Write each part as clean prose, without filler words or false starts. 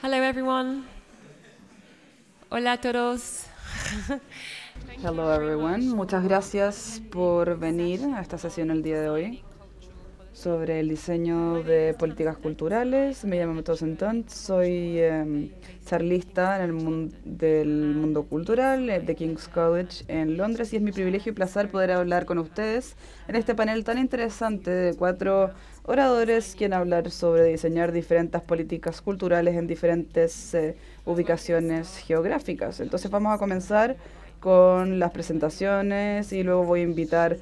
Hello, everyone. Hola a todos. Hello everyone, muchas gracias por venir a esta sesión el día de hoy sobre el diseño de políticas culturales. Me llamo Mato Sentont, soy charlista en el del mundo cultural de King's College en Londres y es mi privilegio y placer poder hablar con ustedes en este panel tan interesante de 4 oradores quien hablar sobre diseñar diferentes políticas culturales en diferentes ubicaciones geográficas. Entonces vamos a comenzar con las presentaciones y luego voy a invitar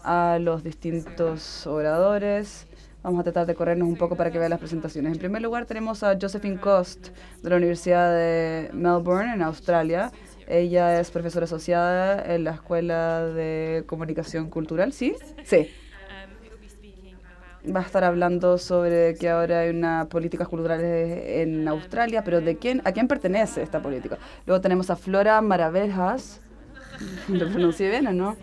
a los distintos oradores. Vamos a tratar de corrernos un poco para que vean las presentaciones. En primer lugar tenemos a Josephine Cost de la Universidad de Melbourne en Australia. Ella es profesora asociada en la Escuela de Comunicación Cultural, ¿sí? Sí. Va a estar hablando sobre que ahora hay una políticas culturales en Australia, pero ¿a quién pertenece esta política? Luego tenemos a Flora Maravejas, ¿lo pronuncié bien o no?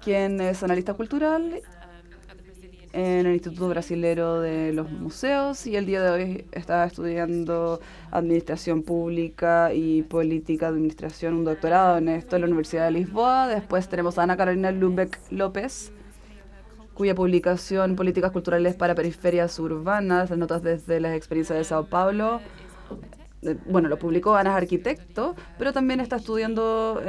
Quien es analista cultural en el Instituto Brasilero de los Museos y el día de hoy está estudiando Administración Pública y Política de Administración, un doctorado en esto en la Universidad de Lisboa. Después tenemos a Ana Carolina Lubeck López, cuya publicación Políticas Culturales para Periferias Urbanas, las notas desde las experiencias de Sao Paulo. Bueno, lo publicó Ana es arquitecto, pero también está estudiando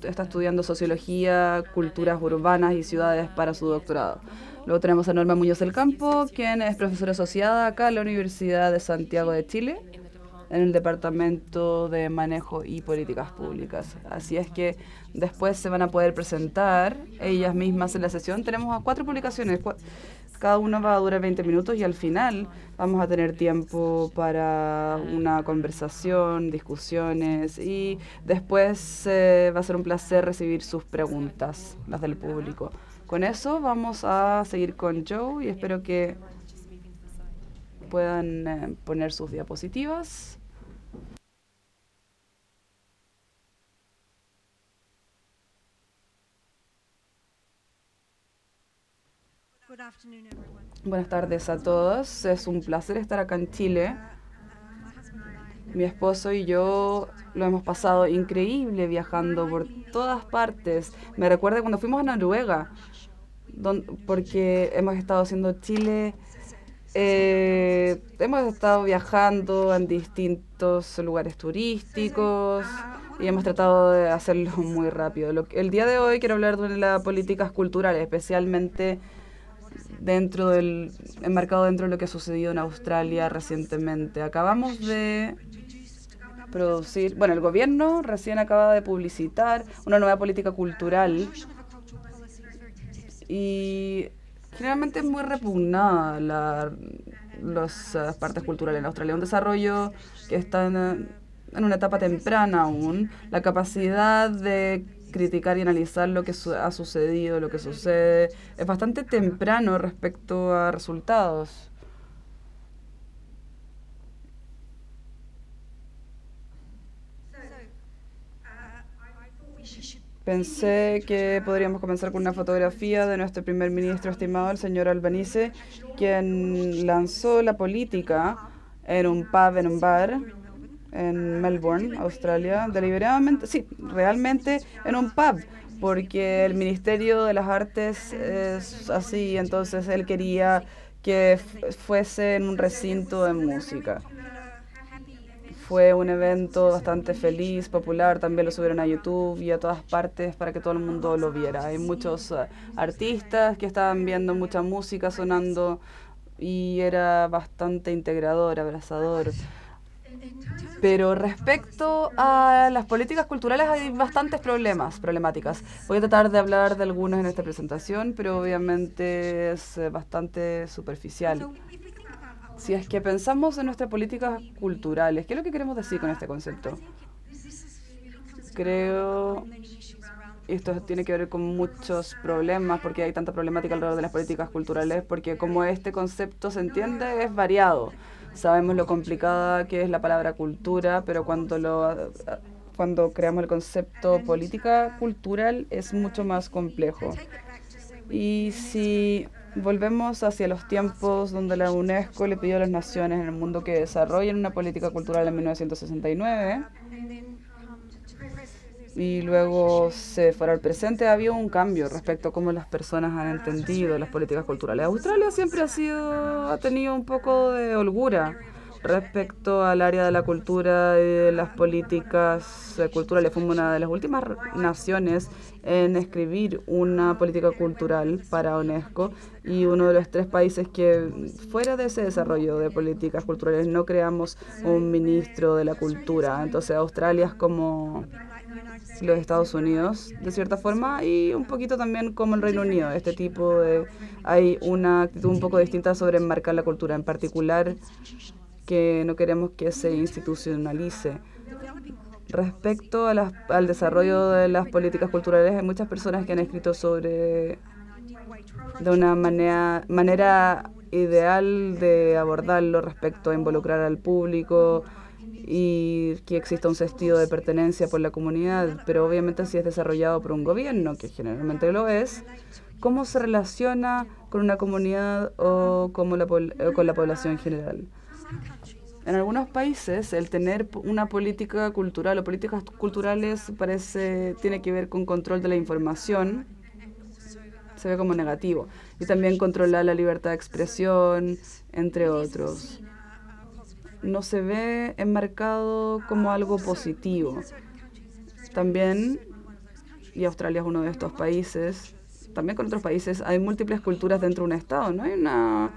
está estudiando sociología, culturas urbanas y ciudades para su doctorado. Luego tenemos a Norma Muñoz del Campo, quien es profesora asociada acá en la Universidad de Santiago de Chile, en el Departamento de Manejo y Políticas Públicas. Así es que después se van a poder presentar ellas mismas en la sesión. Tenemos 4 publicaciones, cada una va a durar 20 minutos y al final vamos a tener tiempo para una conversación, discusiones y después va a ser un placer recibir sus preguntas, las del público. Con eso vamos a seguir con Joe y espero que puedan poner sus diapositivas. Buenas tardes a todos. Es un placer estar acá en Chile. Mi esposo y yo lo hemos pasado increíble viajando por todas partes. Me recuerda cuando fuimos a Noruega, porque hemos estado haciendo Chile. Hemos estado viajando en distintos lugares turísticos y hemos tratado de hacerlo muy rápido. El día de hoy quiero hablar de las políticas culturales, especialmente enmarcado dentro de lo que ha sucedido en Australia recientemente. Acabamos de producir, bueno, el gobierno recién acaba de publicitar una nueva política cultural y generalmente es muy repugnada las partes culturales en Australia. Un desarrollo que está en una etapa temprana aún. La capacidad de criticar y analizar lo que ha sucedido, lo que sucede, es bastante temprano respecto a resultados. Pensé que podríamos comenzar con una fotografía de nuestro primer ministro estimado, el señor Albanese, quien lanzó la política en un pub, en un bar, en Melbourne, Australia, deliberadamente, sí, realmente en un pub, porque el Ministerio de las Artes es así, entonces él quería que fuese en un recinto de música. Fue un evento bastante feliz, popular, también lo subieron a YouTube y a todas partes para que todo el mundo lo viera. Hay muchos artistas que estaban viendo mucha música sonando y era bastante integrador, abrazador. Pero respecto a las políticas culturales hay bastantes problemáticas. Voy a tratar de hablar de algunos en esta presentación, pero obviamente es bastante superficial. Si es que pensamos en nuestras políticas culturales, ¿qué es lo que queremos decir con este concepto? Creo esto tiene que ver con muchos problemas porque hay tanta problemática alrededor de las políticas culturales, porque como este concepto se entiende es variado. Sabemos lo complicada que es la palabra cultura, pero cuando creamos el concepto política cultural es mucho más complejo. Y si volvemos hacia los tiempos donde la UNESCO le pidió a las naciones en el mundo que desarrollen una política cultural en 1969 y luego se fuera al presente. Había un cambio respecto a cómo las personas han entendido las políticas culturales. Australia siempre ha tenido un poco de holgura respecto al área de la cultura y de las políticas culturales. Fue una de las últimas naciones en escribir una política cultural para UNESCO y uno de los 3 países que fuera de ese desarrollo de políticas culturales no creamos un ministro de la cultura. Entonces Australia es como los Estados Unidos, de cierta forma, y un poquito también como el Reino Unido. Hay una actitud un poco distinta sobre enmarcar la cultura, en particular que no queremos que se institucionalice. Respecto a al desarrollo de las políticas culturales, hay muchas personas que han escrito sobre de una manera ideal de abordarlo respecto a involucrar al público y que exista un sentido de pertenencia por la comunidad, pero obviamente si es desarrollado por un gobierno, que generalmente lo es, ¿cómo se relaciona con una comunidad o con la población en general? En algunos países, el tener una política cultural o políticas culturales tiene que ver con control de la información, se ve como negativo, y también controlar la libertad de expresión, entre otros. No se ve enmarcado como algo positivo. También, y Australia es uno de estos países, también con otros países, hay múltiples culturas dentro de un estado, no hay una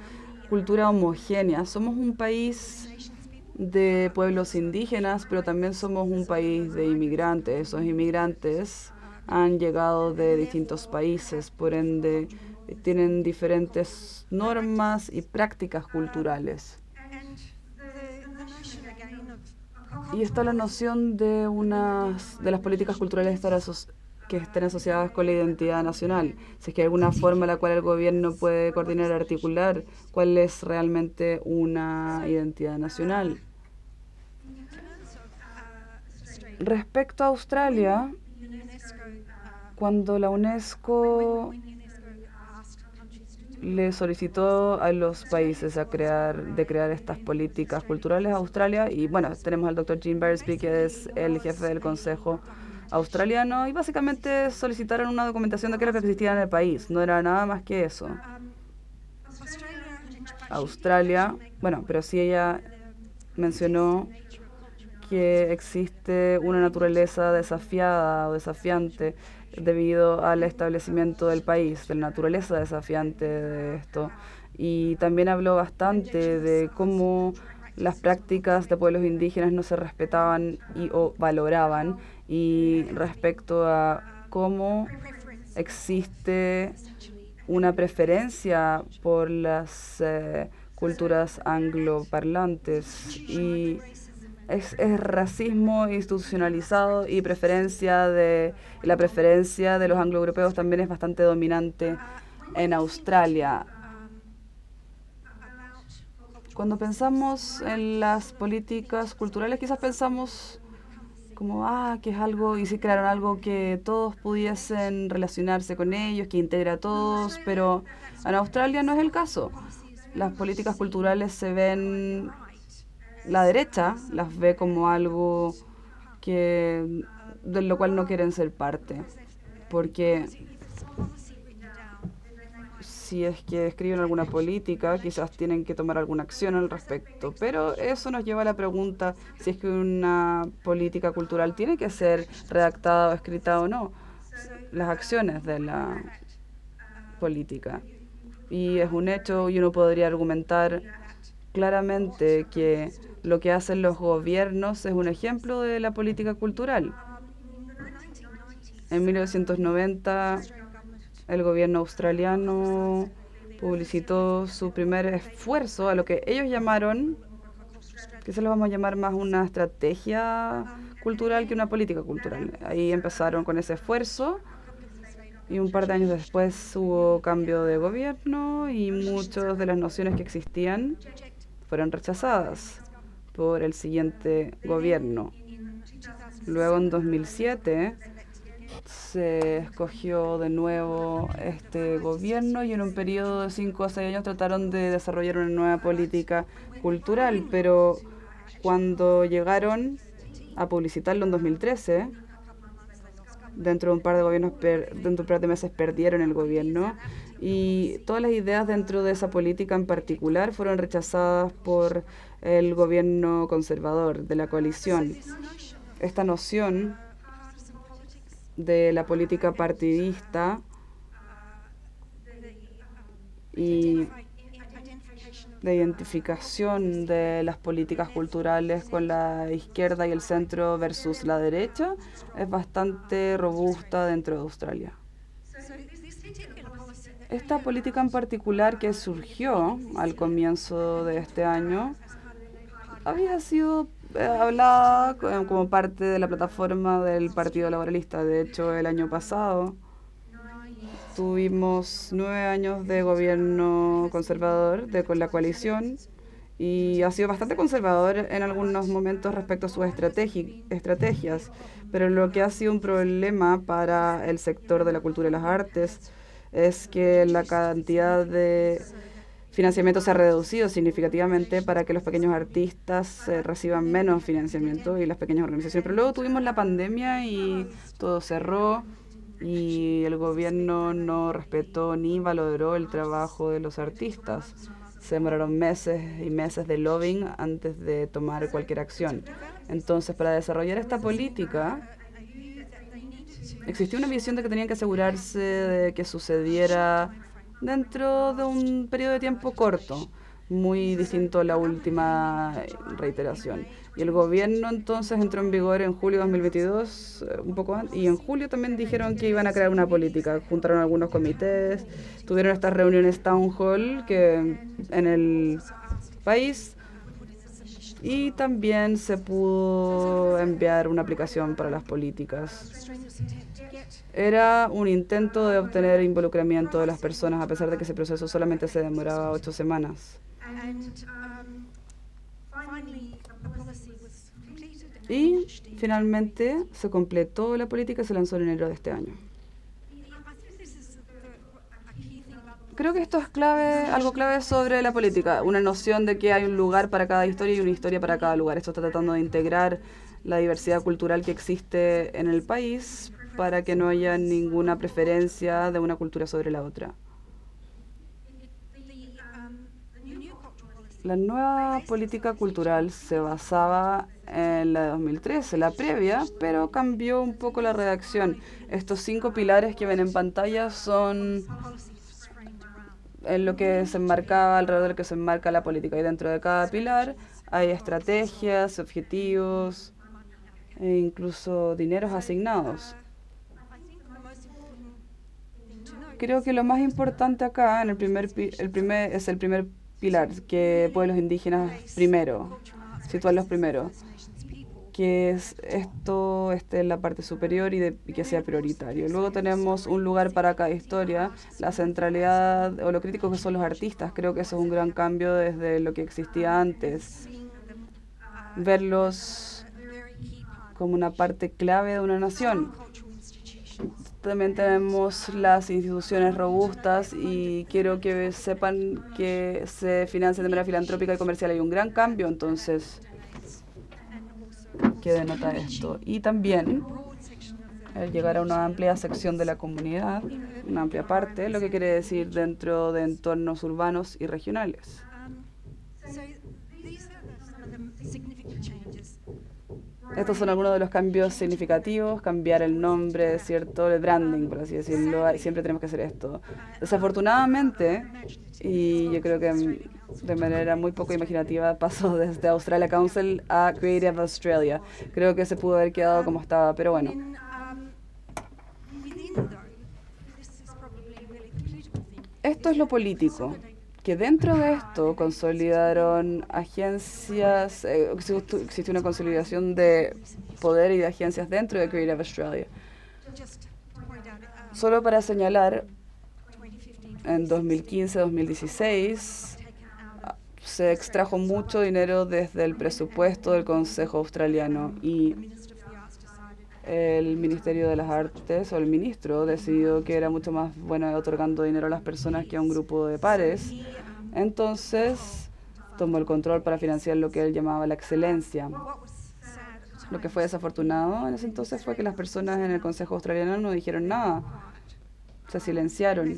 cultura homogénea. Somos un país de pueblos indígenas, pero también somos un país de inmigrantes. Esos inmigrantes han llegado de distintos países, por ende tienen diferentes normas y prácticas culturales. Y está la noción de las políticas culturales que estén asociadas con la identidad nacional. Si es que hay alguna forma en la cual el gobierno puede coordinar y articular cuál es realmente una identidad nacional. Respecto a Australia, cuando la UNESCO le solicitó a los países de crear estas políticas culturales a Australia, y bueno, tenemos al Dr. Jim Beresby, que es el jefe del Consejo australiano, y básicamente solicitaron una documentación de qué es lo que existía en el país. No era nada más que eso. Australia, bueno, pero sí ella mencionó que existe una naturaleza desafiada o desafiante debido al establecimiento del país, de la naturaleza desafiante de esto. Y también habló bastante de cómo las prácticas de pueblos indígenas no se respetaban o valoraban, y respecto a cómo existe una preferencia por las culturas angloparlantes y es racismo institucionalizado y la preferencia de los anglo-europeos también es bastante dominante en Australia. Cuando pensamos en las políticas culturales, quizás pensamos como, que es algo, y si crearon algo que todos pudiesen relacionarse con ellos, que integra a todos, pero en Australia no es el caso. Las políticas culturales la derecha las ve como algo de lo cual no quieren ser parte, porque si es que escriben alguna política, quizás tienen que tomar alguna acción al respecto. Pero eso nos lleva a la pregunta si es que una política cultural tiene que ser redactada o escrita o no. Las acciones de la política. Y es un hecho, y uno podría argumentar claramente que lo que hacen los gobiernos es un ejemplo de la política cultural. En 1990, el gobierno australiano publicitó su primer esfuerzo a lo que ellos llamaron, que se lo vamos a llamar más una estrategia cultural que una política cultural. Ahí empezaron con ese esfuerzo y un par de años después hubo cambio de gobierno y muchas de las nociones que existían fueron rechazadas por el siguiente gobierno. Luego, en 2007, se escogió de nuevo este gobierno y en un periodo de 5 a 6 años trataron de desarrollar una nueva política cultural, pero cuando llegaron a publicitarlo en 2013, dentro de un par de dentro de un par de meses perdieron el gobierno y todas las ideas dentro de esa política en particular fueron rechazadas por el gobierno conservador de la coalición. Esta noción de la política partidista y de identificación de las políticas culturales con la izquierda y el centro versus la derecha es bastante robusta dentro de Australia. Esta política en particular que surgió al comienzo de este año había sido hablada como parte de la plataforma del Partido Laboralista. De hecho, el año pasado tuvimos 9 años de gobierno conservador con la coalición y ha sido bastante conservador en algunos momentos respecto a sus estrategias, pero lo que ha sido un problema para el sector de la cultura y las artes es que la cantidad de financiamiento se ha reducido significativamente para que los pequeños artistas reciban menos financiamiento y las pequeñas organizaciones. Pero luego tuvimos la pandemia y todo cerró y el gobierno no respetó ni valoró el trabajo de los artistas. Se demoraron meses y meses de lobbying antes de tomar cualquier acción. Entonces, para desarrollar esta política, existió una visión de que tenían que asegurarse de que sucediera dentro de un periodo de tiempo corto, muy distinto a la última reiteración. Y el gobierno entonces entró en vigor en julio de 2022, un poco antes, y en julio también dijeron que iban a crear una política. Juntaron algunos comités, tuvieron estas reuniones town hall en el país y también se pudo enviar una aplicación para las políticas. Era un intento de obtener involucramiento de las personas, a pesar de que ese proceso solamente se demoraba 8 semanas. Y finalmente se completó la política y se lanzó en enero de este año. Creo que esto es algo clave sobre la política, una noción de que hay un lugar para cada historia y una historia para cada lugar. Esto está tratando de integrar la diversidad cultural que existe en el país para que no haya ninguna preferencia de una cultura sobre la otra. La nueva política cultural se basaba en la de 2013, la previa, pero cambió un poco la redacción. Estos 5 pilares que ven en pantalla son en lo que se enmarcaba, alrededor de lo que se enmarca la política. Y dentro de cada pilar hay estrategias, objetivos e incluso dineros asignados. Creo que lo más importante acá en es el primer pilar, que pueblos indígenas primero, situarlos primero, que esto esté en la parte superior y que sea prioritario. Luego tenemos un lugar para cada historia, la centralidad o lo crítico que son los artistas. Creo que eso es un gran cambio desde lo que existía antes. Verlos como una parte clave de una nación. También tenemos las instituciones robustas y quiero que sepan que se financian de manera filantrópica y comercial. Hay un gran cambio, entonces, que denota esto. Y también llegar a una amplia sección de la comunidad, una amplia parte, lo que quiere decir dentro de entornos urbanos y regionales. Estos son algunos de los cambios significativos, cambiar el nombre, ¿cierto? El branding, por así decirlo, siempre tenemos que hacer esto. Desafortunadamente, y yo creo que de manera muy poco imaginativa, pasó desde Australia Council a Creative Australia. Creo que se pudo haber quedado como estaba, pero bueno. Esto es lo político. Que dentro de esto consolidaron agencias, existe una consolidación de poder y de agencias dentro de Creative Australia. Solo para señalar, en 2015-2016 se extrajo mucho dinero desde el presupuesto del Consejo Australiano y el Ministerio de las Artes o el ministro decidió que era mucho más bueno otorgando dinero a las personas que a un grupo de pares. Entonces tomó el control para financiar lo que él llamaba la excelencia. Lo que fue desafortunado en ese entonces fue que las personas en el Consejo Australiano no dijeron nada, se silenciaron.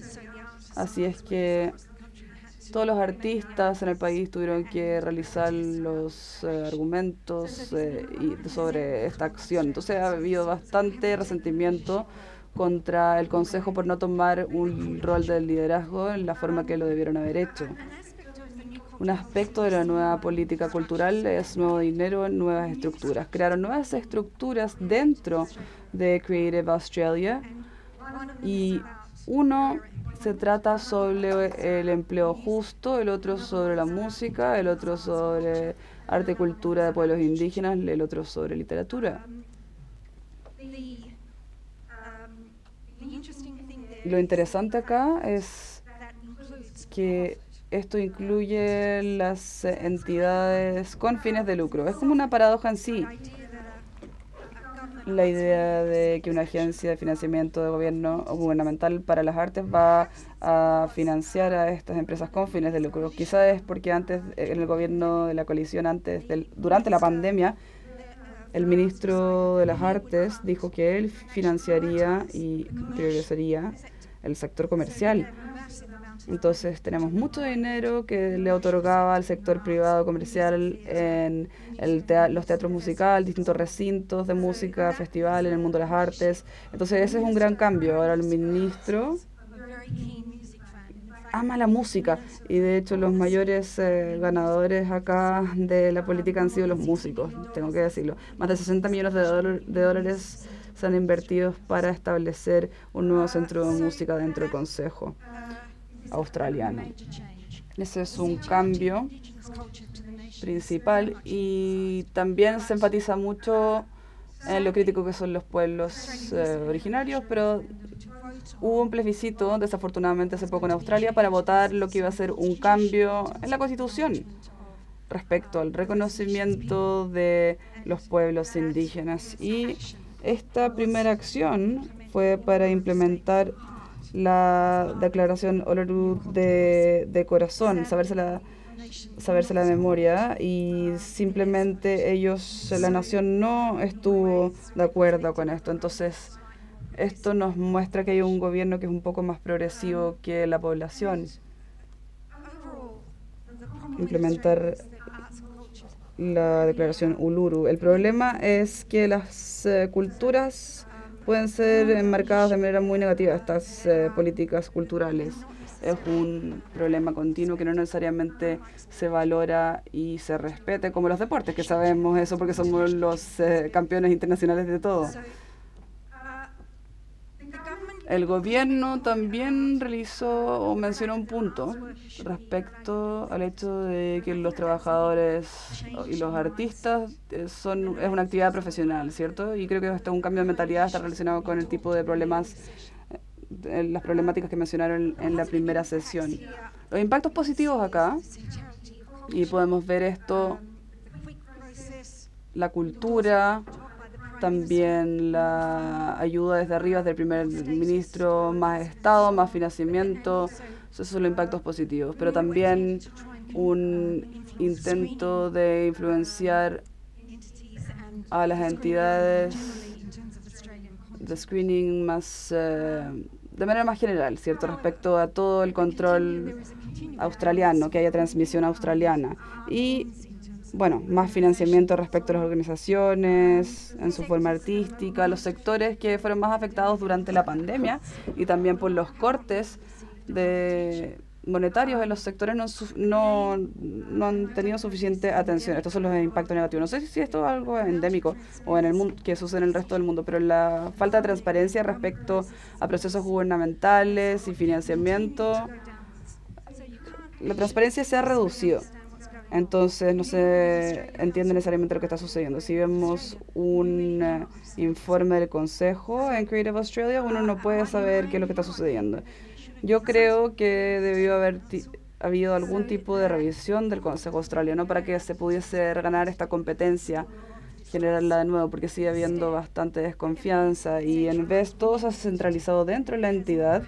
Así es que todos los artistas en el país tuvieron que realizar los argumentos sobre esta acción. Entonces ha habido bastante resentimiento contra el Consejo por no tomar un rol de liderazgo en la forma que lo debieron haber hecho. Un aspecto de la nueva política cultural es nuevo dinero en nuevas estructuras. Crearon nuevas estructuras dentro de Creative Australia y uno se trata sobre el empleo justo, el otro sobre la música, el otro sobre arte y cultura de pueblos indígenas, el otro sobre literatura. Lo interesante acá es que esto incluye las entidades con fines de lucro. Es como una paradoja en sí. La idea de que una agencia de financiamiento de gobierno o gubernamental para las artes va a financiar a estas empresas con fines de lucro. Quizás es porque antes, en el gobierno de la coalición, durante la pandemia, el ministro de las Artes dijo que él financiaría y priorizaría el sector comercial. Entonces tenemos mucho dinero que le otorgaba al sector privado comercial en los teatros musicales, distintos recintos de música, festivales en el mundo de las artes. Entonces ese es un gran cambio. Ahora el ministro ama la música y de hecho los mayores ganadores acá de la política han sido los músicos, tengo que decirlo. Más de 60 millones de dólares se han invertido para establecer un nuevo centro de música dentro del Consejo Australiano. Ese es un cambio principal y también se enfatiza mucho en lo crítico que son los pueblos originarios, pero hubo un plebiscito, desafortunadamente hace poco en Australia, para votar lo que iba a ser un cambio en la Constitución respecto al reconocimiento de los pueblos indígenas. Y esta primera acción fue para implementar la declaración Uluru de corazón, sabérsela de memoria, y simplemente la nación no estuvo de acuerdo con esto. Entonces, esto nos muestra que hay un gobierno que es un poco más progresivo que la población. Implementar la declaración Uluru. El problema es que las culturas pueden ser enmarcadas de manera muy negativa, estas políticas culturales. Es un problema continuo que no necesariamente se valora y se respete, como los deportes, que sabemos eso porque somos los campeones internacionales de todo. El gobierno también realizó o mencionó un punto respecto al hecho de que los trabajadores y los artistas es una actividad profesional, ¿cierto? Y creo que este es un cambio de mentalidad, está relacionado con el tipo de problemas, las problemáticas que mencionaron en la primera sesión. Los impactos positivos acá, y podemos ver esto, la cultura, también la ayuda desde arriba del primer ministro, más Estado, más financiamiento, esos son los impactos positivos, pero también un intento de influenciar a las entidades de screening más, de manera más general, ¿cierto? Respecto a todo el control australiano, que haya transmisión australiana. Y bueno, más financiamiento respecto a las organizaciones, en su forma artística, los sectores que fueron más afectados durante la pandemia y también por los cortes monetarios en los sectores no han tenido suficiente atención. Estos son los impactos negativos. No sé si esto es algo endémico o en el mundo que sucede en el resto del mundo, pero la falta de transparencia respecto a procesos gubernamentales y financiamiento, la transparencia se ha reducido. Entonces no se entiende necesariamente lo que está sucediendo. Si vemos un informe del Consejo en Creative Australia, uno no puede saber qué es lo que está sucediendo. Yo creo que debió haber habido algún tipo de revisión del Consejo Australiano para que se pudiese ganar esta competencia generarla de nuevo, porque sigue habiendo bastante desconfianza y en vez todo se ha centralizado dentro de la entidad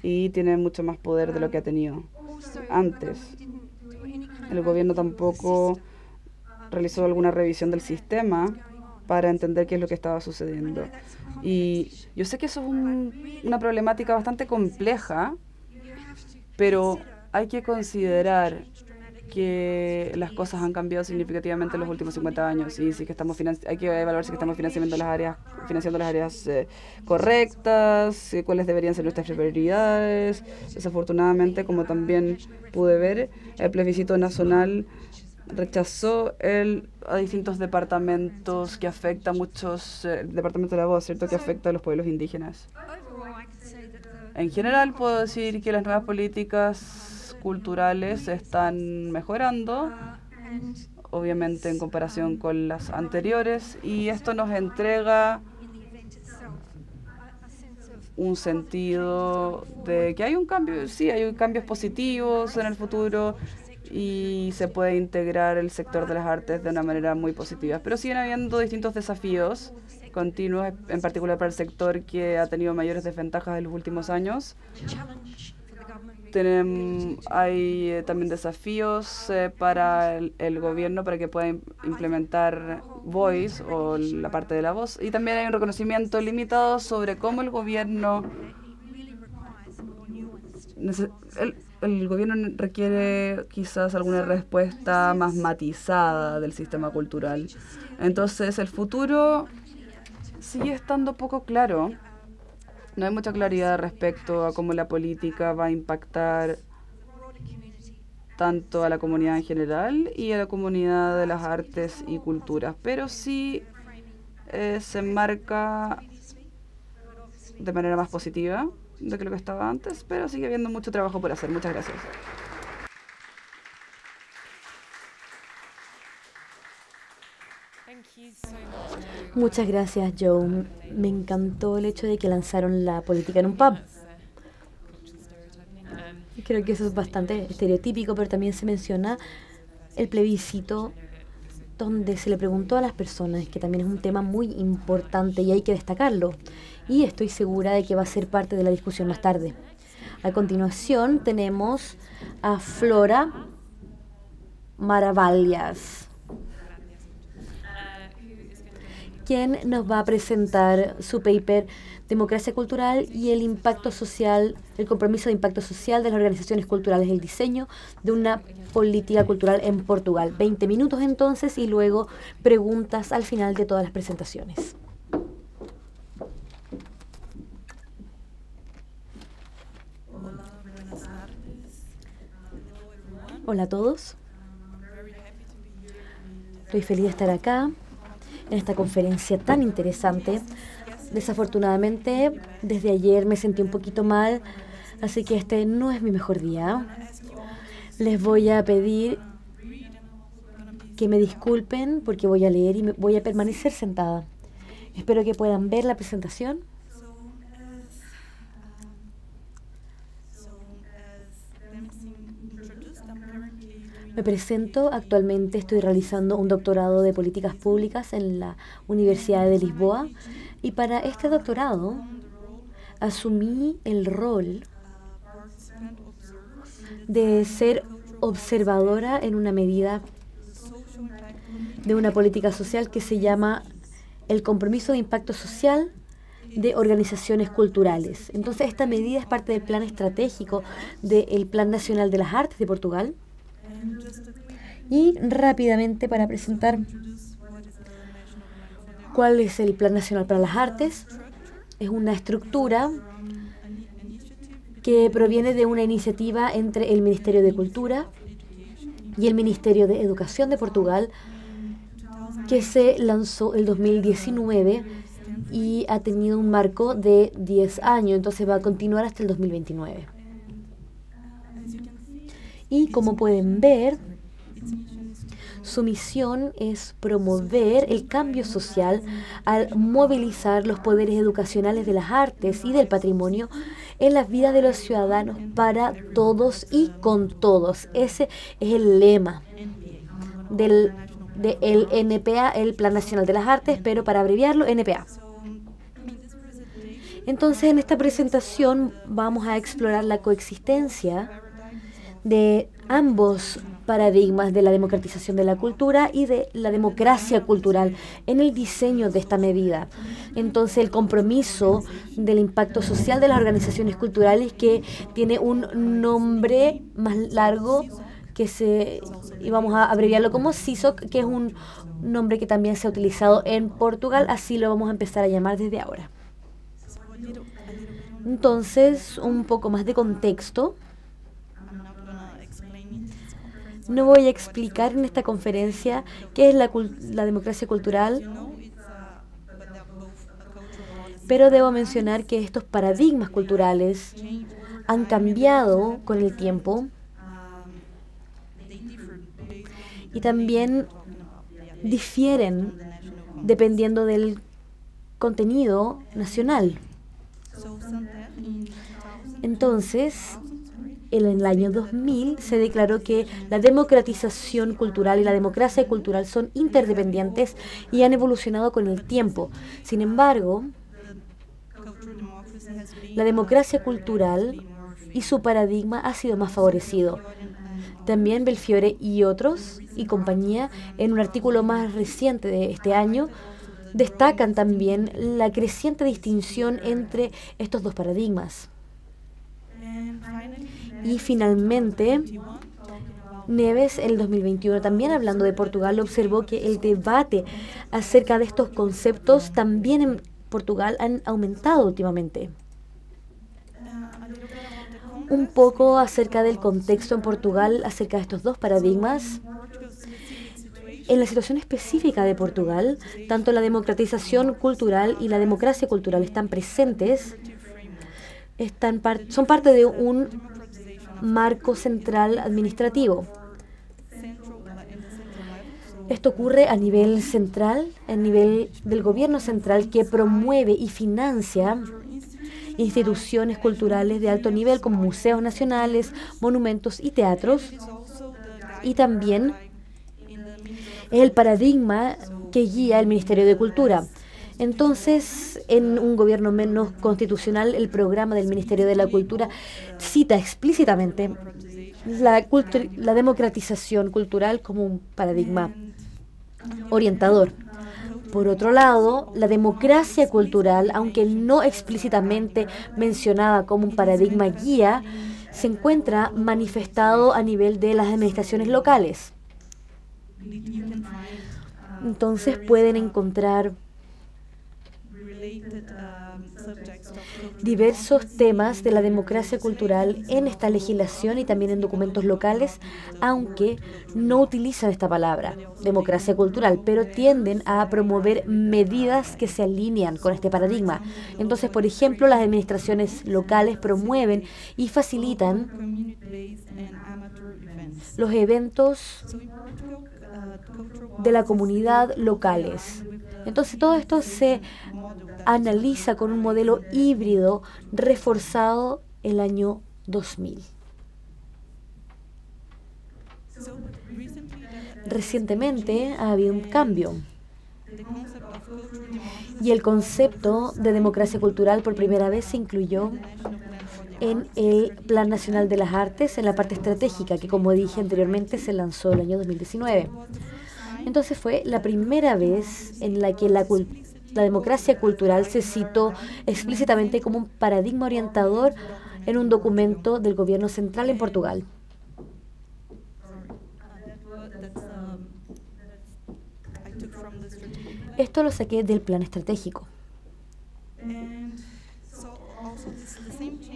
y tiene mucho más poder de lo que ha tenido antes. El gobierno tampoco realizó alguna revisión del sistema para entender qué es lo que estaba sucediendo. Y yo sé que eso es una problemática bastante compleja, pero hay que considerar que las cosas han cambiado significativamente en los últimos 50 años y si que hay que evaluar si que estamos financiando las áreas correctas, cuáles deberían ser nuestras prioridades. Desafortunadamente, como también pude ver, el plebiscito nacional rechazó a distintos departamentos que afecta a muchos, el departamento de la voz, ¿cierto?, que afecta a los pueblos indígenas. En general puedo decir que las nuevas políticas culturales están mejorando, obviamente en comparación con las anteriores, y esto nos entrega un sentido de que hay un cambio, sí, hay cambios positivos en el futuro y se puede integrar el sector de las artes de una manera muy positiva. Pero siguen habiendo distintos desafíos continuos, en particular para el sector que ha tenido mayores desventajas en los últimos años. Hay también desafíos para el gobierno para que pueda implementar Voice o la parte de la voz. Y también hay un reconocimiento limitado sobre cómo el gobierno requiere quizás alguna respuesta más matizada del sistema cultural. Entonces el futuro sigue estando poco claro. No hay mucha claridad respecto a cómo la política va a impactar tanto a la comunidad en general y a la comunidad de las artes y culturas, pero sí se enmarca de manera más positiva de que lo que estaba antes, pero sigue habiendo mucho trabajo por hacer. Muchas gracias. Muchas gracias, Joe. Me encantó el hecho de que lanzaron la política en un pub. Creo que eso es bastante estereotípico, pero también se menciona el plebiscito donde se le preguntó a las personas, que también es un tema muy importante y hay que destacarlo. Y estoy segura de que va a ser parte de la discusión más tarde. A continuación tenemos a Flora Maravallas, quien nos va a presentar su paper Democracia Cultural y el impacto social, el compromiso de impacto social de las organizaciones culturales, el diseño de una política cultural en Portugal. 20 minutos entonces y luego preguntas al final de todas las presentaciones. Hola a todos. Estoy feliz de estar acá en esta conferencia tan interesante. Desafortunadamente, desde ayer me sentí un poquito mal, así que este no es mi mejor día. Les voy a pedir que me disculpen porque voy a leer y voy a permanecer sentada. Espero que puedan ver la presentación. Me presento. Actualmente estoy realizando un doctorado de políticas públicas en la Universidad de Lisboa y para este doctorado asumí el rol de ser observadora en una medida de una política social que se llama el compromiso de impacto social de organizaciones culturales. Entonces esta medida es parte del plan estratégico del Plan Nacional de las Artes de Portugal. Y rápidamente para presentar cuál es el Plan Nacional para las Artes. Es una estructura que proviene de una iniciativa entre el Ministerio de Cultura y el Ministerio de Educación de Portugal, que se lanzó el 2019 y ha tenido un marco de 10 años, entonces va a continuar hasta el 2029. Y como pueden ver, su misión es promover el cambio social al movilizar los poderes educacionales de las artes y del patrimonio en las vidas de los ciudadanos para todos y con todos. Ese es el lema del NPA, el Plan Nacional de las Artes, pero para abreviarlo, NPA. Entonces, en esta presentación vamos a explorar la coexistencia de ambos paradigmas de la democratización de la cultura y de la democracia cultural en el diseño de esta medida. Entonces, el compromiso del impacto social de las organizaciones culturales, que tiene un nombre más largo y vamos a abreviarlo como CISOC, que es un nombre que también se ha utilizado en Portugal, así lo vamos a empezar a llamar desde ahora. Entonces, un poco más de contexto. No voy a explicar en esta conferencia qué es la democracia cultural, pero debo mencionar que estos paradigmas culturales han cambiado con el tiempo y también difieren dependiendo del contenido nacional. Entonces, en el año 2000 se declaró que la democratización cultural y la democracia cultural son interdependientes y han evolucionado con el tiempo. Sin embargo, la democracia cultural y su paradigma ha sido más favorecido. También Belfiore y otros, y compañía, en un artículo más reciente de este año, destacan también la creciente distinción entre estos dos paradigmas. Y finalmente, Neves, en el 2021, también hablando de Portugal, observó que el debate acerca de estos conceptos también en Portugal han aumentado últimamente. Un poco acerca del contexto en Portugal, acerca de estos dos paradigmas. En la situación específica de Portugal, tanto la democratización cultural y la democracia cultural están presentes, son parte de un marco central administrativo. Esto ocurre a nivel central, a nivel del gobierno central, que promueve y financia instituciones culturales de alto nivel como museos nacionales, monumentos y teatros. Y también es el paradigma que guía el Ministerio de Cultura. Entonces, en un gobierno menos constitucional, el programa del Ministerio de la Cultura cita explícitamente la democratización cultural como un paradigma orientador. Por otro lado, la democracia cultural, aunque no explícitamente mencionada como un paradigma guía, se encuentra manifestado a nivel de las administraciones locales. Entonces pueden encontrar diversos temas de la democracia cultural en esta legislación y también en documentos locales, aunque no utilizan esta palabra, democracia cultural, pero tienden a promover medidas que se alinean con este paradigma. Entonces, por ejemplo, las administraciones locales promueven y facilitan los eventos de la comunidad locales. Entonces, todo esto se analiza con un modelo híbrido reforzado el año 2000. Recientemente ha habido un cambio y el concepto de democracia cultural por primera vez se incluyó en el Plan Nacional de las Artes, en la parte estratégica, que como dije anteriormente se lanzó el año 2019. Entonces fue la primera vez en la que la democracia cultural se citó explícitamente como un paradigma orientador en un documento del gobierno central en Portugal. Esto lo saqué del plan estratégico.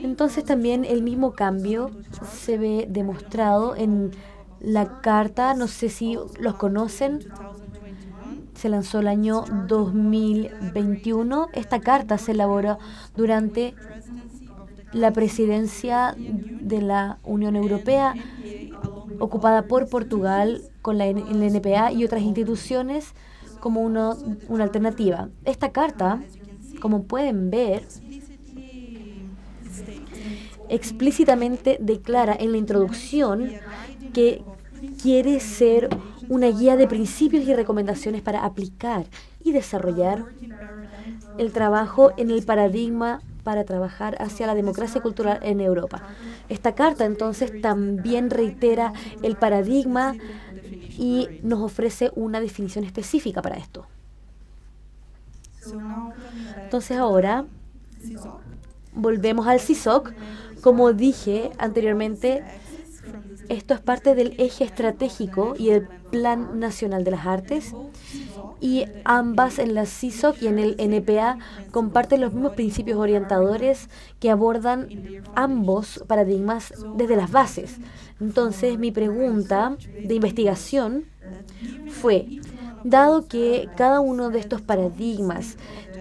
Entonces también el mismo cambio se ve demostrado en la carta, no sé si los conocen, se lanzó el año 2021. Esta carta se elaboró durante la presidencia de la Unión Europea, ocupada por Portugal con el NPA y otras instituciones como una alternativa. Esta carta, como pueden ver, explícitamente declara en la introducción que quiere ser una guía de principios y recomendaciones para aplicar y desarrollar el trabajo en el paradigma para trabajar hacia la democracia cultural en Europa. Esta carta entonces también reitera el paradigma y nos ofrece una definición específica para esto. Entonces ahora volvemos al CISOC. Como dije anteriormente, esto es parte del eje estratégico y el Plan Nacional de las Artes, y ambas, en la CISOC y en el NPA, comparten los mismos principios orientadores que abordan ambos paradigmas desde las bases. Entonces, mi pregunta de investigación fue, dado que cada uno de estos paradigmas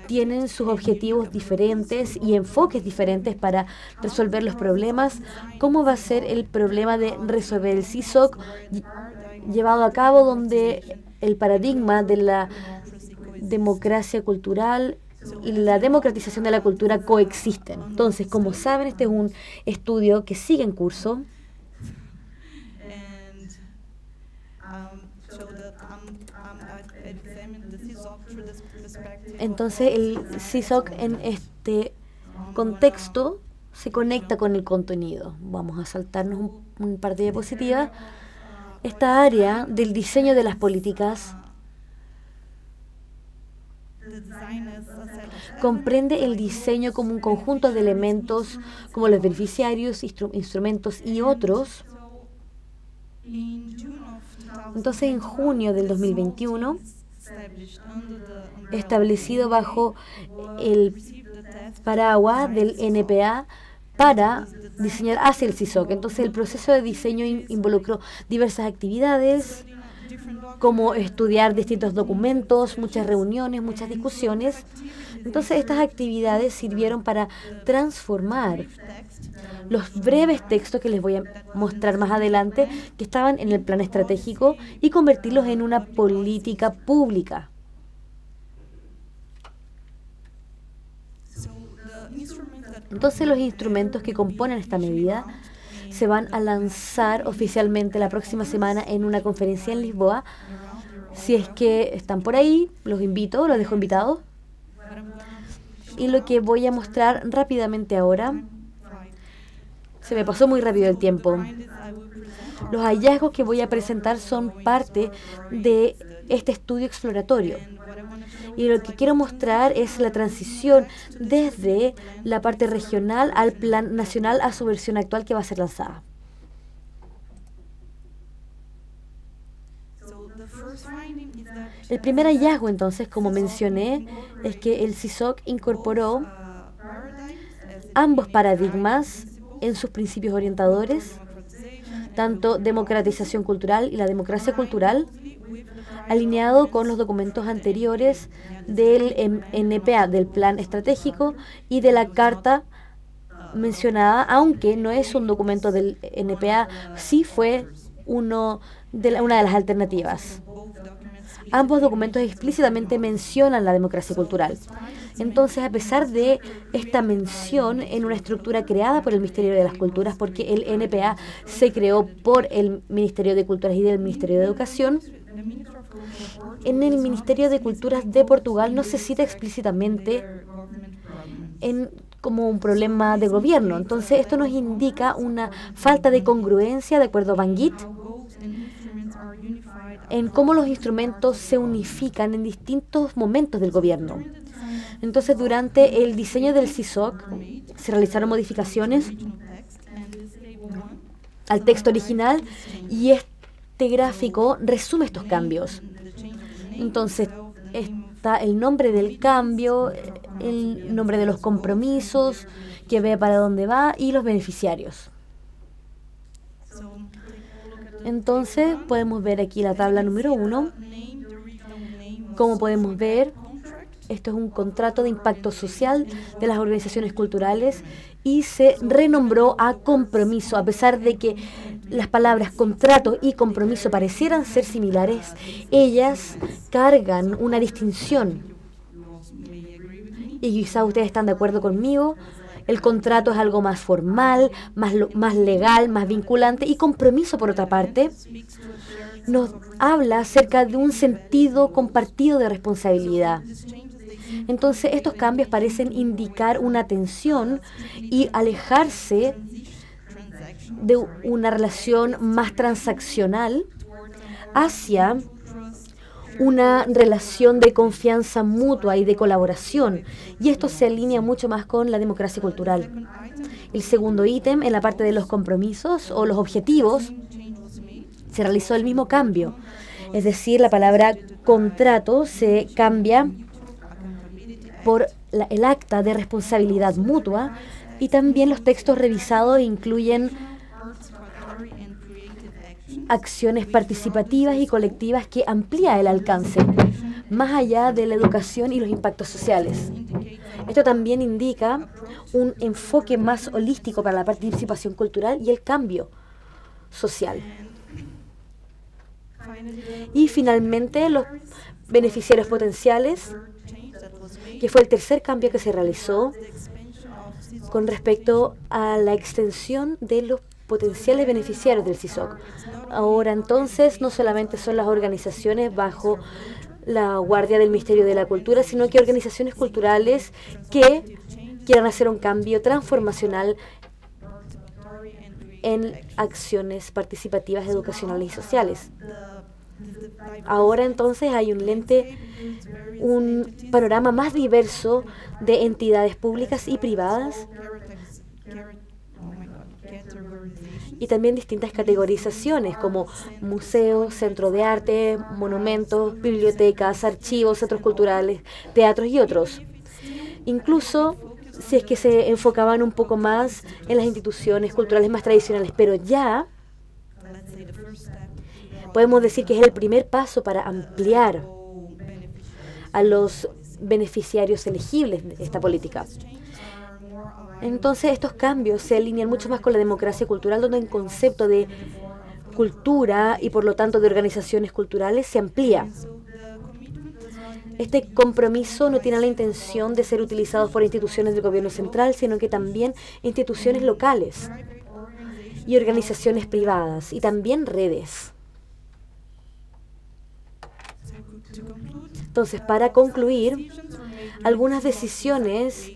tienen sus objetivos diferentes y enfoques diferentes para resolver los problemas, ¿cómo va a ser el problema de resolver el CISOC llevado a cabo donde el paradigma de la democracia cultural y la democratización de la cultura coexisten? Entonces, como saben, este es un estudio que sigue en curso. Entonces, el CISOC en este contexto se conecta con el contenido. Vamos a saltarnos un par de diapositivas. Esta área del diseño de las políticas comprende el diseño como un conjunto de elementos como los beneficiarios, instrumentos y otros. Entonces, en junio del 2021, establecido bajo el paraguas del NPA para diseñar hacia el CISOC. Entonces, el proceso de diseño involucró diversas actividades, como estudiar distintos documentos, muchas reuniones, muchas discusiones. Entonces, estas actividades sirvieron para transformar los breves textos que les voy a mostrar más adelante, que estaban en el plan estratégico, y convertirlos en una política pública. Entonces, los instrumentos que componen esta medida se van a lanzar oficialmente la próxima semana en una conferencia en Lisboa. Si es que están por ahí, los invito, los dejo invitados. Y lo que voy a mostrar rápidamente ahora, se me pasó muy rápido el tiempo. Los hallazgos que voy a presentar son parte de este estudio exploratorio. Y lo que quiero mostrar es la transición desde la parte regional al plan nacional a su versión actual que va a ser lanzada. El primer hallazgo, entonces, como mencioné, es que el CISOC incorporó ambos paradigmas en sus principios orientadores, tanto democratización cultural y la democracia cultural, alineado con los documentos anteriores del NPA, del Plan Estratégico y de la Carta mencionada, aunque no es un documento del NPA, sí fue una de las alternativas. Ambos documentos explícitamente mencionan la democracia cultural. Entonces, a pesar de esta mención en una estructura creada por el Ministerio de las Culturas, porque el NPA se creó por el Ministerio de Culturas y del Ministerio de Educación, en el Ministerio de Culturas de Portugal no se cita explícitamente como un problema de gobierno. Entonces, esto nos indica una falta de congruencia, de acuerdo a Van Giet, en cómo los instrumentos se unifican en distintos momentos del gobierno. Entonces, durante el diseño del CISOC se realizaron modificaciones al texto original y este gráfico resume estos cambios. Entonces, está el nombre del cambio, el nombre de los compromisos, que ve para dónde va, y los beneficiarios. Entonces, podemos ver aquí la tabla número 1. Como podemos ver, esto es un contrato de impacto social de las organizaciones culturales y se renombró a compromiso. A pesar de que las palabras contrato y compromiso parecieran ser similares, ellas cargan una distinción. Y quizá ustedes están de acuerdo conmigo El contrato es algo más formal, más legal, más vinculante, y compromiso, por otra parte, nos habla acerca de un sentido compartido de responsabilidad. Entonces, estos cambios parecen indicar una tensión y alejarse de una relación más transaccional hacia una relación de confianza mutua y de colaboración. Y esto se alinea mucho más con la democracia cultural. El segundo ítem, en la parte de los compromisos o los objetivos, se realizó el mismo cambio. Es decir, la palabra contrato se cambia por el acta de responsabilidad mutua, y también los textos revisados incluyen acciones participativas y colectivas que amplía el alcance, más allá de la educación y los impactos sociales. Esto también indica un enfoque más holístico para la participación cultural y el cambio social. Y finalmente, los beneficiarios potenciales, que fue el tercer cambio que se realizó con respecto a la extensión de los potenciales beneficiarios del CISOC. Ahora entonces no solamente son las organizaciones bajo la guardia del Ministerio de la Cultura, sino que organizaciones culturales que quieran hacer un cambio transformacional en acciones participativas, educacionales y sociales. Ahora entonces hay un panorama más diverso de entidades públicas y privadas, y también distintas categorizaciones como museos, centros de arte, monumentos, bibliotecas, archivos, centros culturales, teatros y otros. Incluso si es que se enfocaban un poco más en las instituciones culturales más tradicionales, pero ya podemos decir que es el primer paso para ampliar a los beneficiarios elegibles de esta política. Entonces, estos cambios se alinean mucho más con la democracia cultural, donde el concepto de cultura y, por lo tanto, de organizaciones culturales se amplía. Este compromiso no tiene la intención de ser utilizado por instituciones del gobierno central, sino que también instituciones locales y organizaciones privadas, y también redes. Entonces, para concluir, algunas decisiones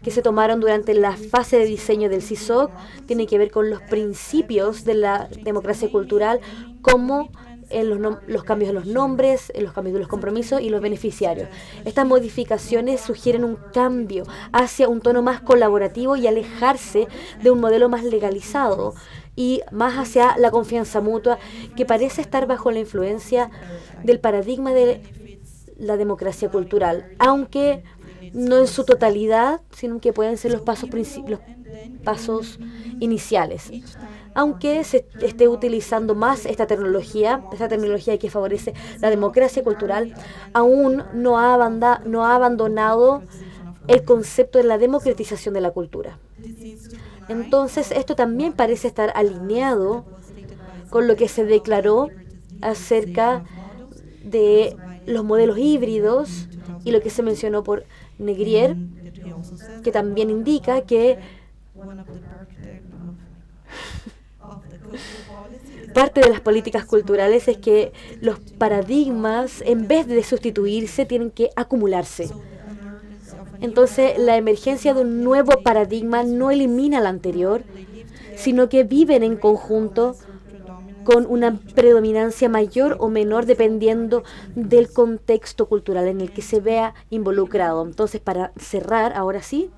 que se tomaron durante la fase de diseño del CISOC tienen que ver con los principios de la democracia cultural, como en los cambios de los nombres, en los cambios de los compromisos y los beneficiarios. Estas modificaciones sugieren un cambio hacia un tono más colaborativo y alejarse de un modelo más legalizado y más hacia la confianza mutua, que parece estar bajo la influencia del paradigma de la democracia cultural, aunque no en su totalidad, sino que pueden ser los pasos iniciales. Aunque se esté utilizando más esta tecnología que favorece la democracia cultural, aún no ha abandonado el concepto de la democratización de la cultura. Entonces, esto también parece estar alineado con lo que se declaró acerca de los modelos híbridos y lo que se mencionó por Negrier, que también indica que parte de las políticas culturales es que los paradigmas, en vez de sustituirse, tienen que acumularse. Entonces, la emergencia de un nuevo paradigma no elimina el anterior, sino que viven en conjunto con una predominancia mayor o menor dependiendo del contexto cultural en el que se vea involucrado. Entonces, para cerrar, ahora sí,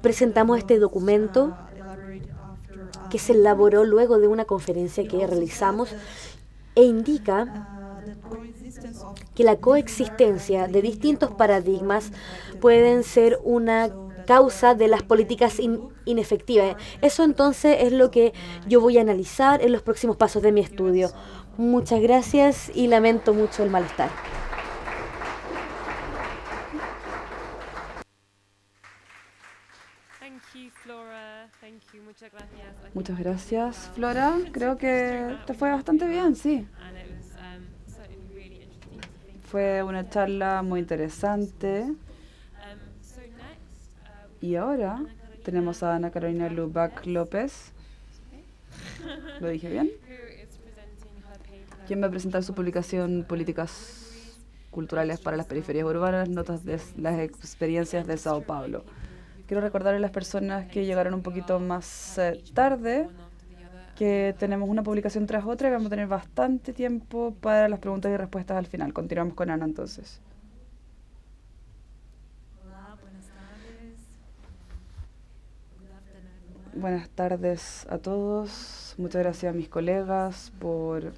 presentamos este documento que se elaboró luego de una conferencia que realizamos e indica que la coexistencia de distintos paradigmas pueden ser una causa de las políticas inefectivas. Eso entonces es lo que yo voy a analizar en los próximos pasos de mi estudio. Muchas gracias y lamento mucho el malestar. Muchas gracias, Flora. Creo que te fue bastante bien, sí. Fue una charla muy interesante. Y ahora tenemos a Ana Carolina Lubac López. ¿Lo dije bien? Quien va a presentar su publicación Políticas Culturales para las Periferias Urbanas, notas de las experiencias de Sao Paulo. Quiero recordar a las personas que llegaron un poquito más tarde que tenemos una publicación tras otra y vamos a tener bastante tiempo para las preguntas y respuestas al final. Continuamos con Ana entonces. Buenas tardes a todos. Muchas gracias a mis colegas por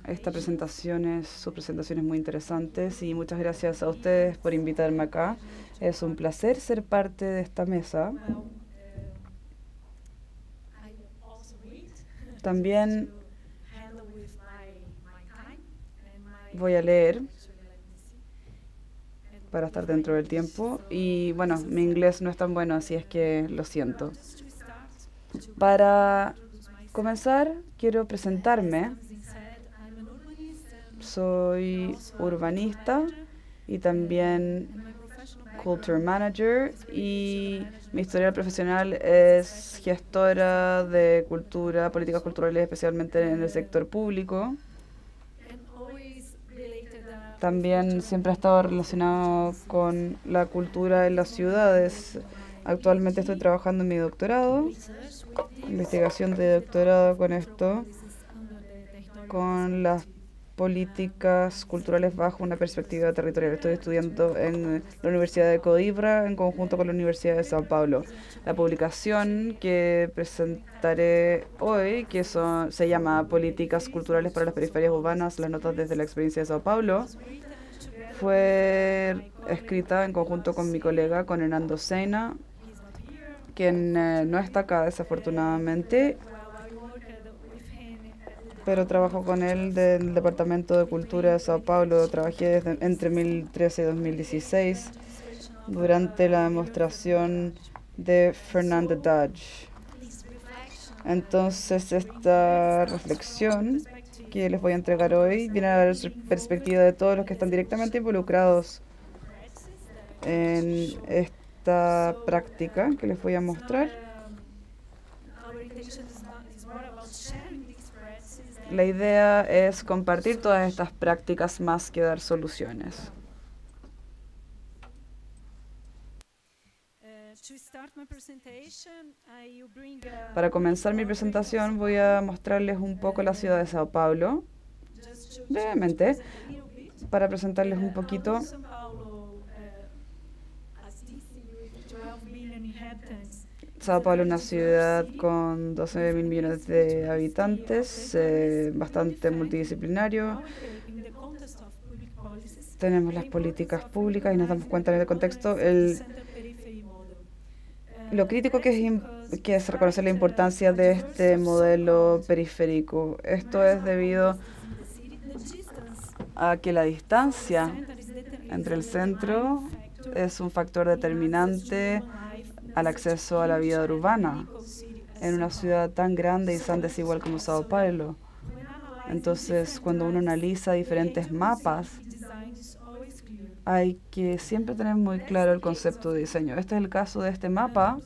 esta presentación. Sus presentaciones muy interesantes y muchas gracias a ustedes por invitarme acá. Es un placer ser parte de esta mesa. También voy a leer para estar dentro del tiempo y bueno, mi inglés no es tan bueno, así es que lo siento. Para comenzar, quiero presentarme. Soy urbanista y también Culture Manager y mi historial profesional es gestora de cultura, políticas culturales, especialmente en el sector público. También siempre he estado relacionado con la cultura en las ciudades. Actualmente estoy trabajando en mi doctorado, investigación de doctorado con esto, con las políticas culturales bajo una perspectiva territorial. Estoy estudiando en la Universidad de Coimbra en conjunto con la Universidad de Sao Paulo. La publicación que presentaré hoy, se llama Políticas Culturales para las Periferias Urbanas, las notas desde la experiencia de Sao Paulo, fue escrita en conjunto con mi colega, con Hernando Seina, quien no está acá desafortunadamente, pero trabajo con él del Departamento de Cultura de Sao Paulo. Trabajé entre 2013 y 2016 durante la demostración de Fernando Dodge. Entonces, esta reflexión que les voy a entregar hoy viene a dar perspectiva de todos los que están directamente involucrados en esta práctica que les voy a mostrar. La idea es compartir todas estas prácticas más que dar soluciones. Para comenzar mi presentación voy a mostrarles un poco la ciudad de Sao Paulo, brevemente, para presentarles un poquito. Sao Paulo es una ciudad con 12.000 millones de habitantes, bastante multidisciplinario. Tenemos las políticas públicas y nos damos cuenta en el contexto. Lo crítico que es reconocer la importancia de este modelo periférico. Esto es debido a que la distancia entre el centro es un factor determinante al acceso a la vida urbana en una ciudad tan grande y tan desigual como Sao Paulo. Entonces, cuando uno analiza diferentes mapas, hay que siempre tener muy claro el concepto de diseño. Este es el caso de este mapa,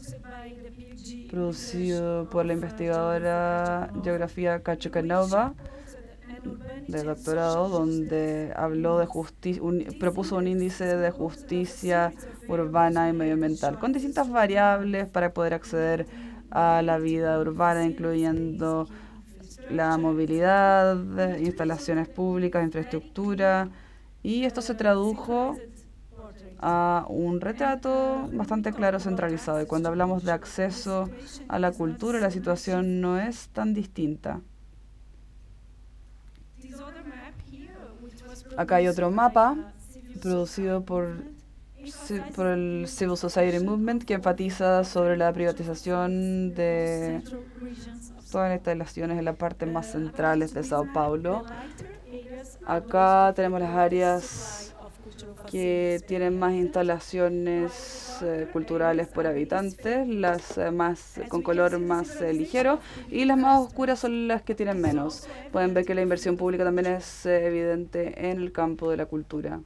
producido por la investigadora Geografía Cachucanova, de doctorado, donde habló de propuso un índice de justicia urbana y medioambiental, con distintas variables para poder acceder a la vida urbana, incluyendo la movilidad, instalaciones públicas, infraestructura, y esto se tradujo a un retrato bastante claro, centralizado. Y cuando hablamos de acceso a la cultura, la situación no es tan distinta. Acá hay otro mapa producido por el Civil Society Movement que enfatiza sobre la privatización de todas las instalaciones en las partes más centrales de Sao Paulo. Acá tenemos las áreas que tienen más instalaciones culturales por habitante, las más con color más ligero, y las más oscuras son las que tienen menos. Pueden ver que la inversión pública también es evidente en el campo de la cultura.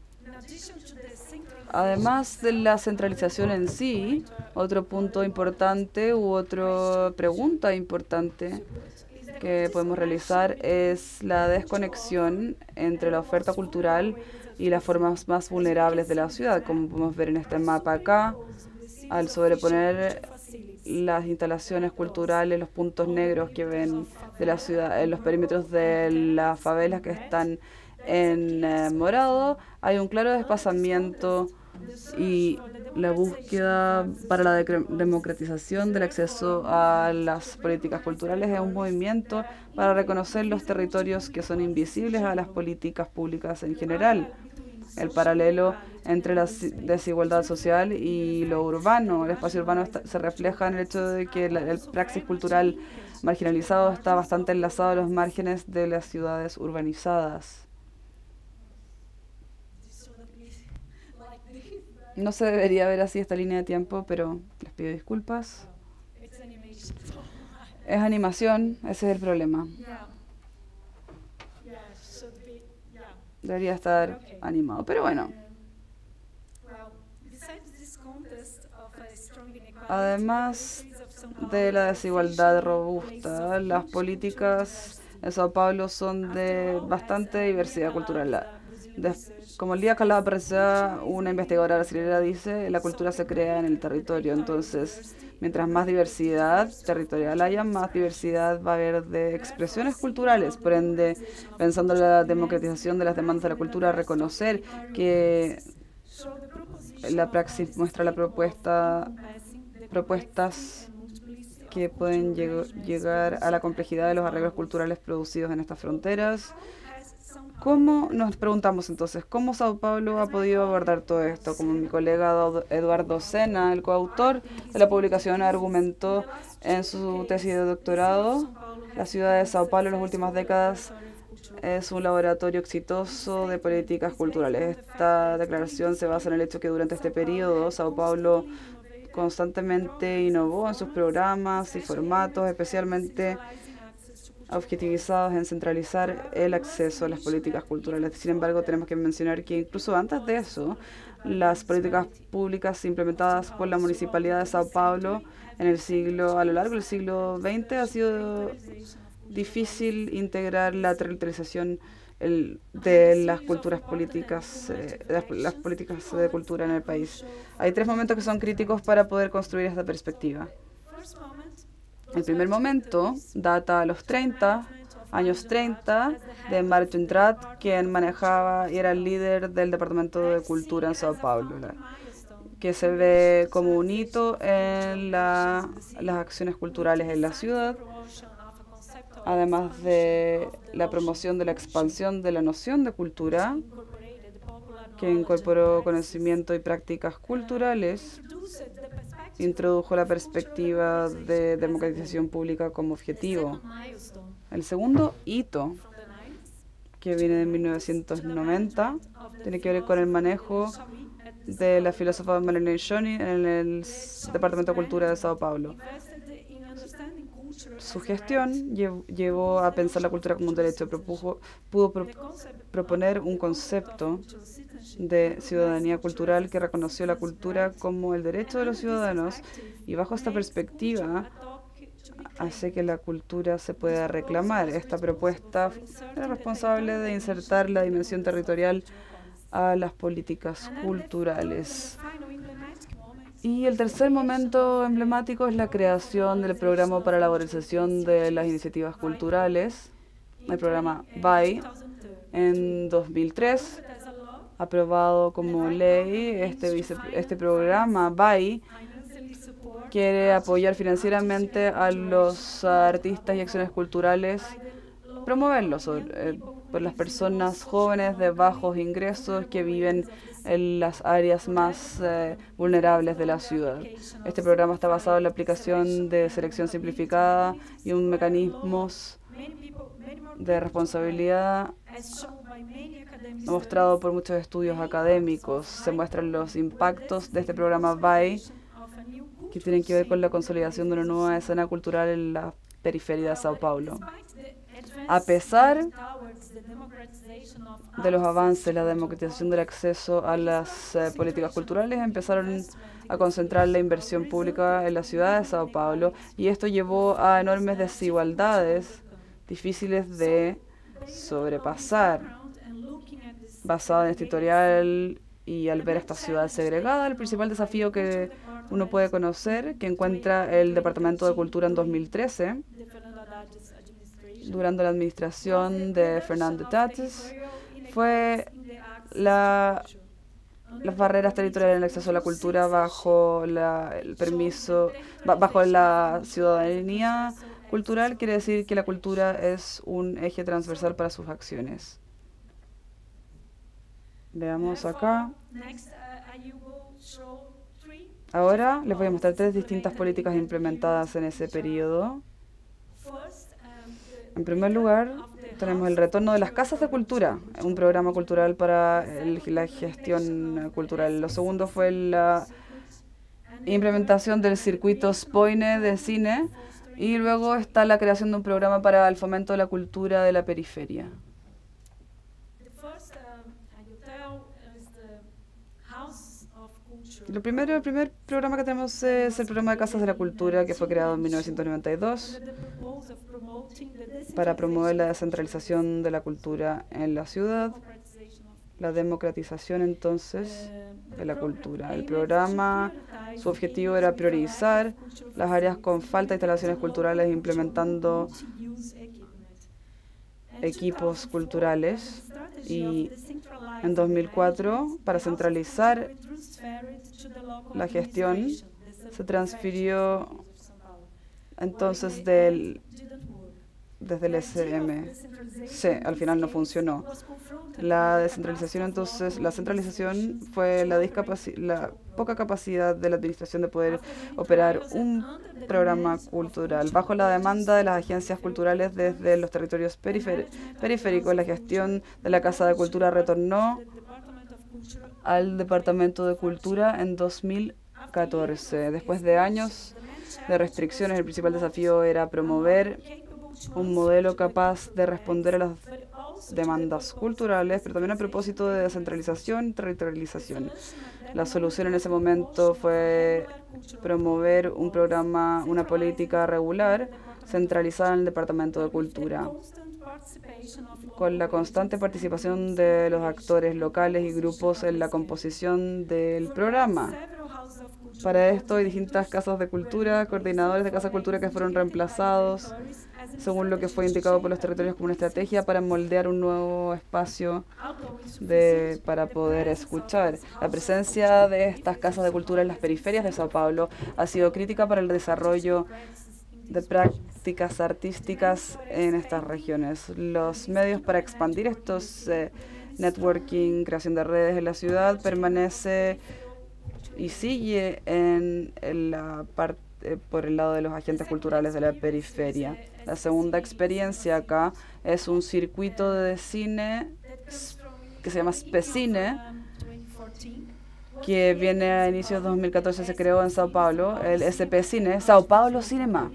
Además de la centralización en sí, otro punto importante u otra pregunta importante que podemos realizar es la desconexión entre la oferta cultural y las formas más vulnerables de la ciudad, como podemos ver en este mapa acá, al sobreponer las instalaciones culturales, los puntos negros que ven de la ciudad, en los perímetros de las favelas que están en morado, hay un claro desplazamiento y la búsqueda para la democratización del acceso a las políticas culturales es un movimiento para reconocer los territorios que son invisibles a las políticas públicas en general. El paralelo entre la desigualdad social y lo urbano. El espacio urbano se refleja en el hecho de que el praxis cultural marginalizado está bastante enlazado a los márgenes de las ciudades urbanizadas. No se debería ver así esta línea de tiempo, pero les pido disculpas. Es animación, ese es el problema. Debería estar animado, pero bueno. Además de la desigualdad robusta, las políticas en Sao Paulo son de bastante diversidad cultural. Como Lia Calabresa, una investigadora brasileña, dice, la cultura se crea en el territorio. Entonces, mientras más diversidad territorial haya, más diversidad va a haber de expresiones culturales. Por ende, pensando en la democratización de las demandas de la cultura, reconocer que la praxis muestra la propuestas que pueden llegar a la complejidad de los arreglos culturales producidos en estas fronteras. ¿Cómo nos preguntamos entonces, cómo Sao Paulo ha podido abordar todo esto? Como mi colega Eduardo Sena, el coautor de la publicación, argumentó en su tesis de doctorado, la ciudad de Sao Paulo en las últimas décadas es un laboratorio exitoso de políticas culturales. Esta declaración se basa en el hecho que durante este periodo Sao Paulo constantemente innovó en sus programas y formatos, especialmente objetivizados en centralizar el acceso a las políticas culturales. Sin embargo, tenemos que mencionar que incluso antes de eso, las políticas públicas implementadas por la Municipalidad de Sao Paulo a lo largo del siglo XX ha sido difícil integrar la territorialización de las culturas políticas, las políticas de cultura en el país. Hay tres momentos que son críticos para poder construir esta perspectiva. El primer momento data a los años 30, de Martin Dratt, quien manejaba y era el líder del Departamento de Cultura en Sao Paulo, que se ve como un hito en las acciones culturales en la ciudad, además de la promoción de la expansión de la noción de cultura, que incorporó conocimiento y prácticas culturales, introdujo la perspectiva de democratización pública como objetivo. El segundo hito, que viene de 1990, tiene que ver con el manejo de la filósofa Marlene Schioni en el Departamento de Cultura de Sao Paulo. Su gestión llevó a pensar la cultura como un derecho, pudo proponer un concepto de ciudadanía cultural que reconoció la cultura como el derecho de los ciudadanos, y bajo esta perspectiva hace que la cultura se pueda reclamar. Esta propuesta era responsable de insertar la dimensión territorial a las políticas culturales. Y el tercer momento emblemático es la creación del Programa para la Valorización de las Iniciativas Culturales, el programa BAI, en 2003, aprobado como ley. Este programa BAI quiere apoyar financieramente a los artistas y acciones culturales, promoverlos por las personas jóvenes de bajos ingresos que viven en las áreas más vulnerables de la ciudad. Este programa está basado en la aplicación de selección simplificada y mecanismos de responsabilidad mostrado por muchos estudios académicos. Se muestran los impactos de este programa BAI, que tienen que ver con la consolidación de una nueva escena cultural en la periferia de Sao Paulo. A pesar de los avances, la democratización del acceso a las políticas culturales, empezaron a concentrar la inversión pública en la ciudad de Sao Paulo, y esto llevó a enormes desigualdades difíciles de sobrepasar. Basado en este historial y al ver esta ciudad segregada, el principal desafío que uno puede conocer, que encuentra el Departamento de Cultura en 2013, durante la administración de Fernando Tatis, fue las barreras territoriales en el acceso a la cultura bajo el permiso, bajo la ciudadanía cultural. Quiere decir que la cultura es un eje transversal para sus acciones. Veamos acá. Ahora les voy a mostrar 3 distintas políticas implementadas en ese periodo. En primer lugar, tenemos el retorno de las casas de cultura, un programa cultural para la gestión cultural. Lo segundo fue la implementación del circuito Spoine de cine, y luego está la creación de un programa para el fomento de la cultura de la periferia. El primer programa que tenemos es el programa de Casas de la Cultura, que fue creado en 1992 para promover la descentralización de la cultura en la ciudad, la democratización entonces de la cultura. El programa, su objetivo era priorizar las áreas con falta de instalaciones culturales, implementando equipos culturales, y en 2004, para centralizar la gestión, se transfirió entonces desde el SMC. Al final no funcionó. La descentralización, entonces, la centralización fue la poca capacidad de la administración de poder operar un programa cultural. Bajo la demanda de las agencias culturales desde los territorios periféricos, la gestión de la Casa de Cultura retornó al Departamento de Cultura en 2014. Después de años de restricciones, el principal desafío era promover un modelo capaz de responder a las demandas culturales, pero también a propósito de descentralización y territorialización. La solución en ese momento fue promover un programa, una política regular centralizada en el Departamento de Cultura, con la constante participación de los actores locales y grupos en la composición del programa. Para esto hay distintas casas de cultura, coordinadores de casas de cultura que fueron reemplazados según lo que fue indicado por los territorios como una estrategia para moldear un nuevo espacio para poder escuchar. La presencia de estas casas de cultura en las periferias de Sao Paulo ha sido crítica para el desarrollo de prácticas artísticas en estas regiones. Los medios para expandir estos networking, creación de redes en la ciudad, permanece y sigue por el lado de los agentes culturales de la periferia. La segunda experiencia acá es un circuito de cine que se llama SPCine, que viene a inicios de 2014, se creó en Sao Paulo, el SPCine, Sao Paulo Cinema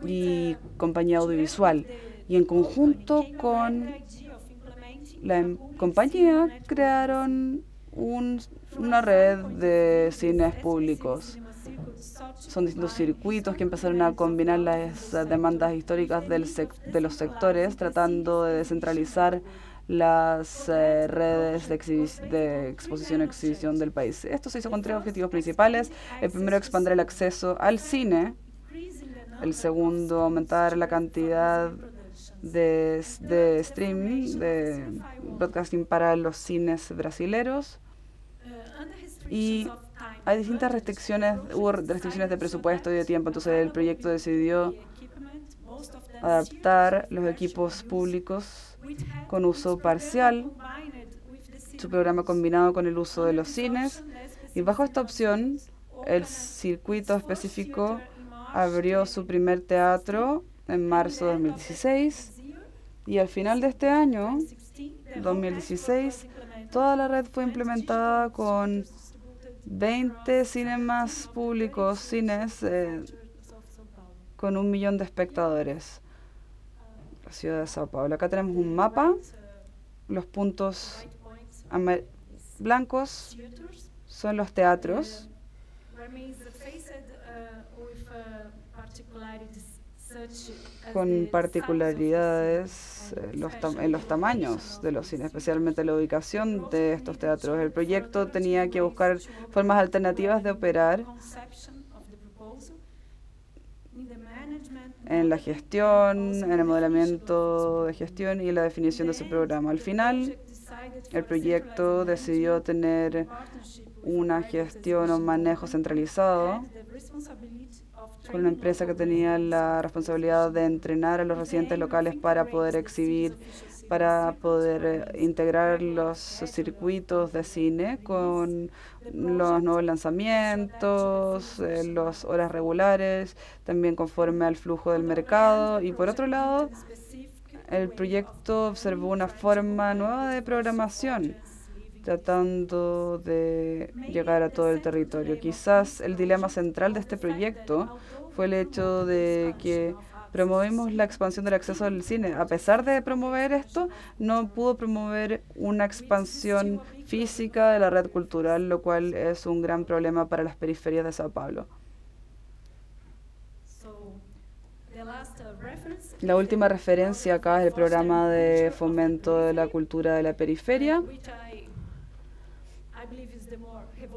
y compañía audiovisual. Y en conjunto con la compañía crearon una red de cines públicos. Son distintos circuitos que empezaron a combinar las demandas históricas de los sectores, tratando de descentralizar las redes de exposición y exhibición del país. Esto se hizo con 3 objetivos principales. El primero, expandir el acceso al cine. El segundo, aumentar la cantidad de streaming, de broadcasting para los cines brasileros. Y hay distintas restricciones, hubo restricciones de presupuesto y de tiempo, entonces el proyecto decidió adaptar los equipos públicos con uso parcial, su programa combinado con el uso de los cines, y bajo esta opción el circuito específico abrió su primer teatro en marzo de 2016, y al final de este año 2016, toda la red fue implementada con 20 cinemas públicos, cines con 1 millón de espectadores. La ciudad de Sao Paulo. Acá tenemos un mapa. Los puntos blancos son los teatros. Con particularidades en los tamaños de los cines, especialmente la ubicación de estos teatros. El proyecto tenía que buscar formas alternativas de operar en la gestión, en el modelamiento de gestión y la definición de su programa. Al final, el proyecto decidió tener una gestión o manejo centralizado con una empresa que tenía la responsabilidad de entrenar a los residentes locales para poder exhibir, para poder integrar los circuitos de cine con los nuevos lanzamientos, las horas regulares, también conforme al flujo del mercado. Y por otro lado, el proyecto observó una forma nueva de programación, tratando de llegar a todo el territorio. Quizás el dilema central de este proyecto fue el hecho de que promovimos la expansión del acceso al cine. A pesar de promover esto, no pudo promover una expansión física de la red cultural, lo cual es un gran problema para las periferias de Sao Paulo. La última referencia acá es el programa de fomento de la cultura de la periferia.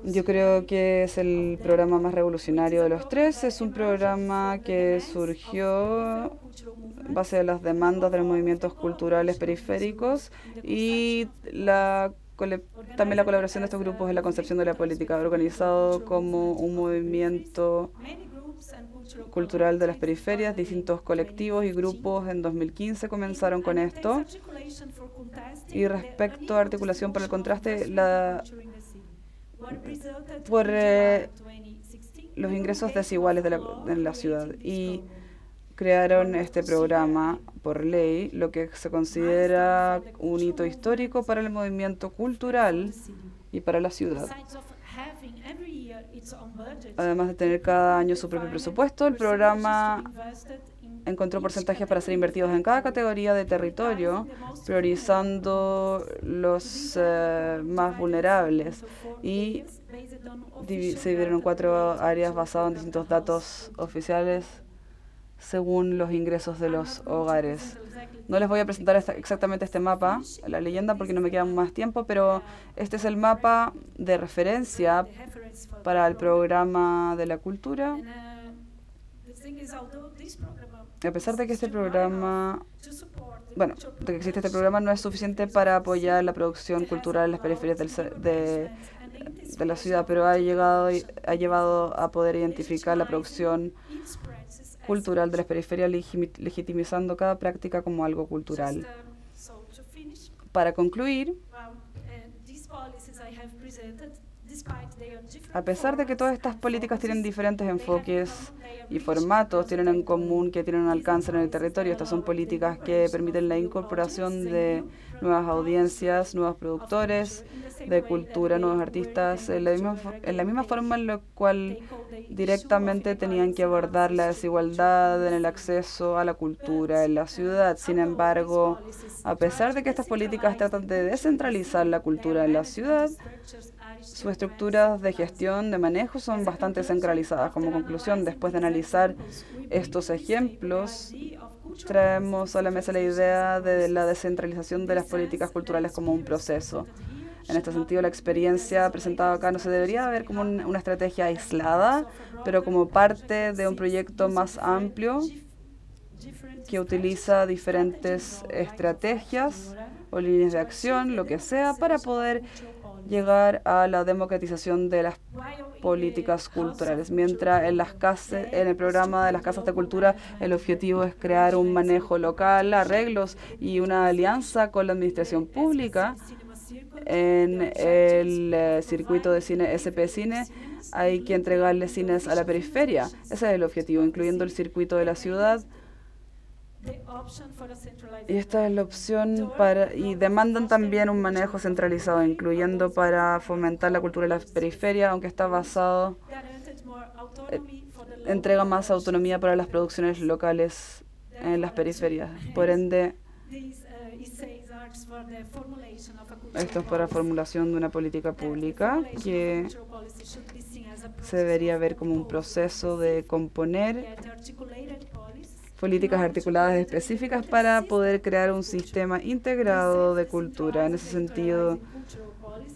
Yo creo que es el programa más revolucionario de los tres. Es un programa que surgió en base a las demandas de los movimientos culturales periféricos y también la colaboración de estos grupos en la concepción de la política, organizado como un movimiento cultural de las periferias. Distintos colectivos y grupos en 2015 comenzaron con esto. Y respecto a articulación para el contraste, por los ingresos desiguales en la ciudad, y crearon este programa por ley, lo que se considera un hito histórico para el movimiento cultural y para la ciudad. Además de tener cada año su propio presupuesto, el programa encontró porcentajes para ser invertidos en cada categoría de territorio, priorizando los más vulnerables, y se dividieron en 4 áreas basadas en distintos datos oficiales según los ingresos de los hogares. No les voy a presentar exactamente este mapa, la leyenda, porque no me queda más tiempo, pero este es el mapa de referencia para el programa de la cultura. A pesar de que este programa, de que existe este programa, no es suficiente para apoyar la producción cultural en las periferias de la ciudad, pero ha llevado a poder identificar la producción cultural de las periferias, legitimizando cada práctica como algo cultural. Para concluir, a pesar de que todas estas políticas tienen diferentes enfoques y formatos, tienen en común que tienen un alcance en el territorio. Estas son políticas que permiten la incorporación de nuevas audiencias, nuevos productores de cultura, nuevos artistas, en la misma forma en la cual directamente tenían que abordar la desigualdad en el acceso a la cultura en la ciudad. Sin embargo, a pesar de que estas políticas tratan de descentralizar la cultura en la ciudad, sus estructuras de gestión, de manejo, son bastante centralizadas. Como conclusión, después de analizar estos ejemplos, traemos a la mesa la idea de la descentralización de las políticas culturales como un proceso. En este sentido, la experiencia presentada acá no se debería ver como una estrategia aislada, pero como parte de un proyecto más amplio que utiliza diferentes estrategias o líneas de acción, lo que sea, para poder llegar a la democratización de las políticas culturales. Mientras en el programa de las casas de cultura, el objetivo es crear un manejo local, arreglos y una alianza con la administración pública. En el circuito de cine SP Cine hay que entregarle cines a la periferia. Ese es el objetivo, incluyendo el circuito de la ciudad. Y esta es la opción y demandan también un manejo centralizado, incluyendo para fomentar la cultura de las periferias, aunque está basado, entrega más autonomía para las producciones locales en las periferias. Por ende, esto es para formulación de una política pública que se debería ver como un proceso de componer políticas articuladas específicas para poder crear un sistema integrado de cultura. En ese sentido,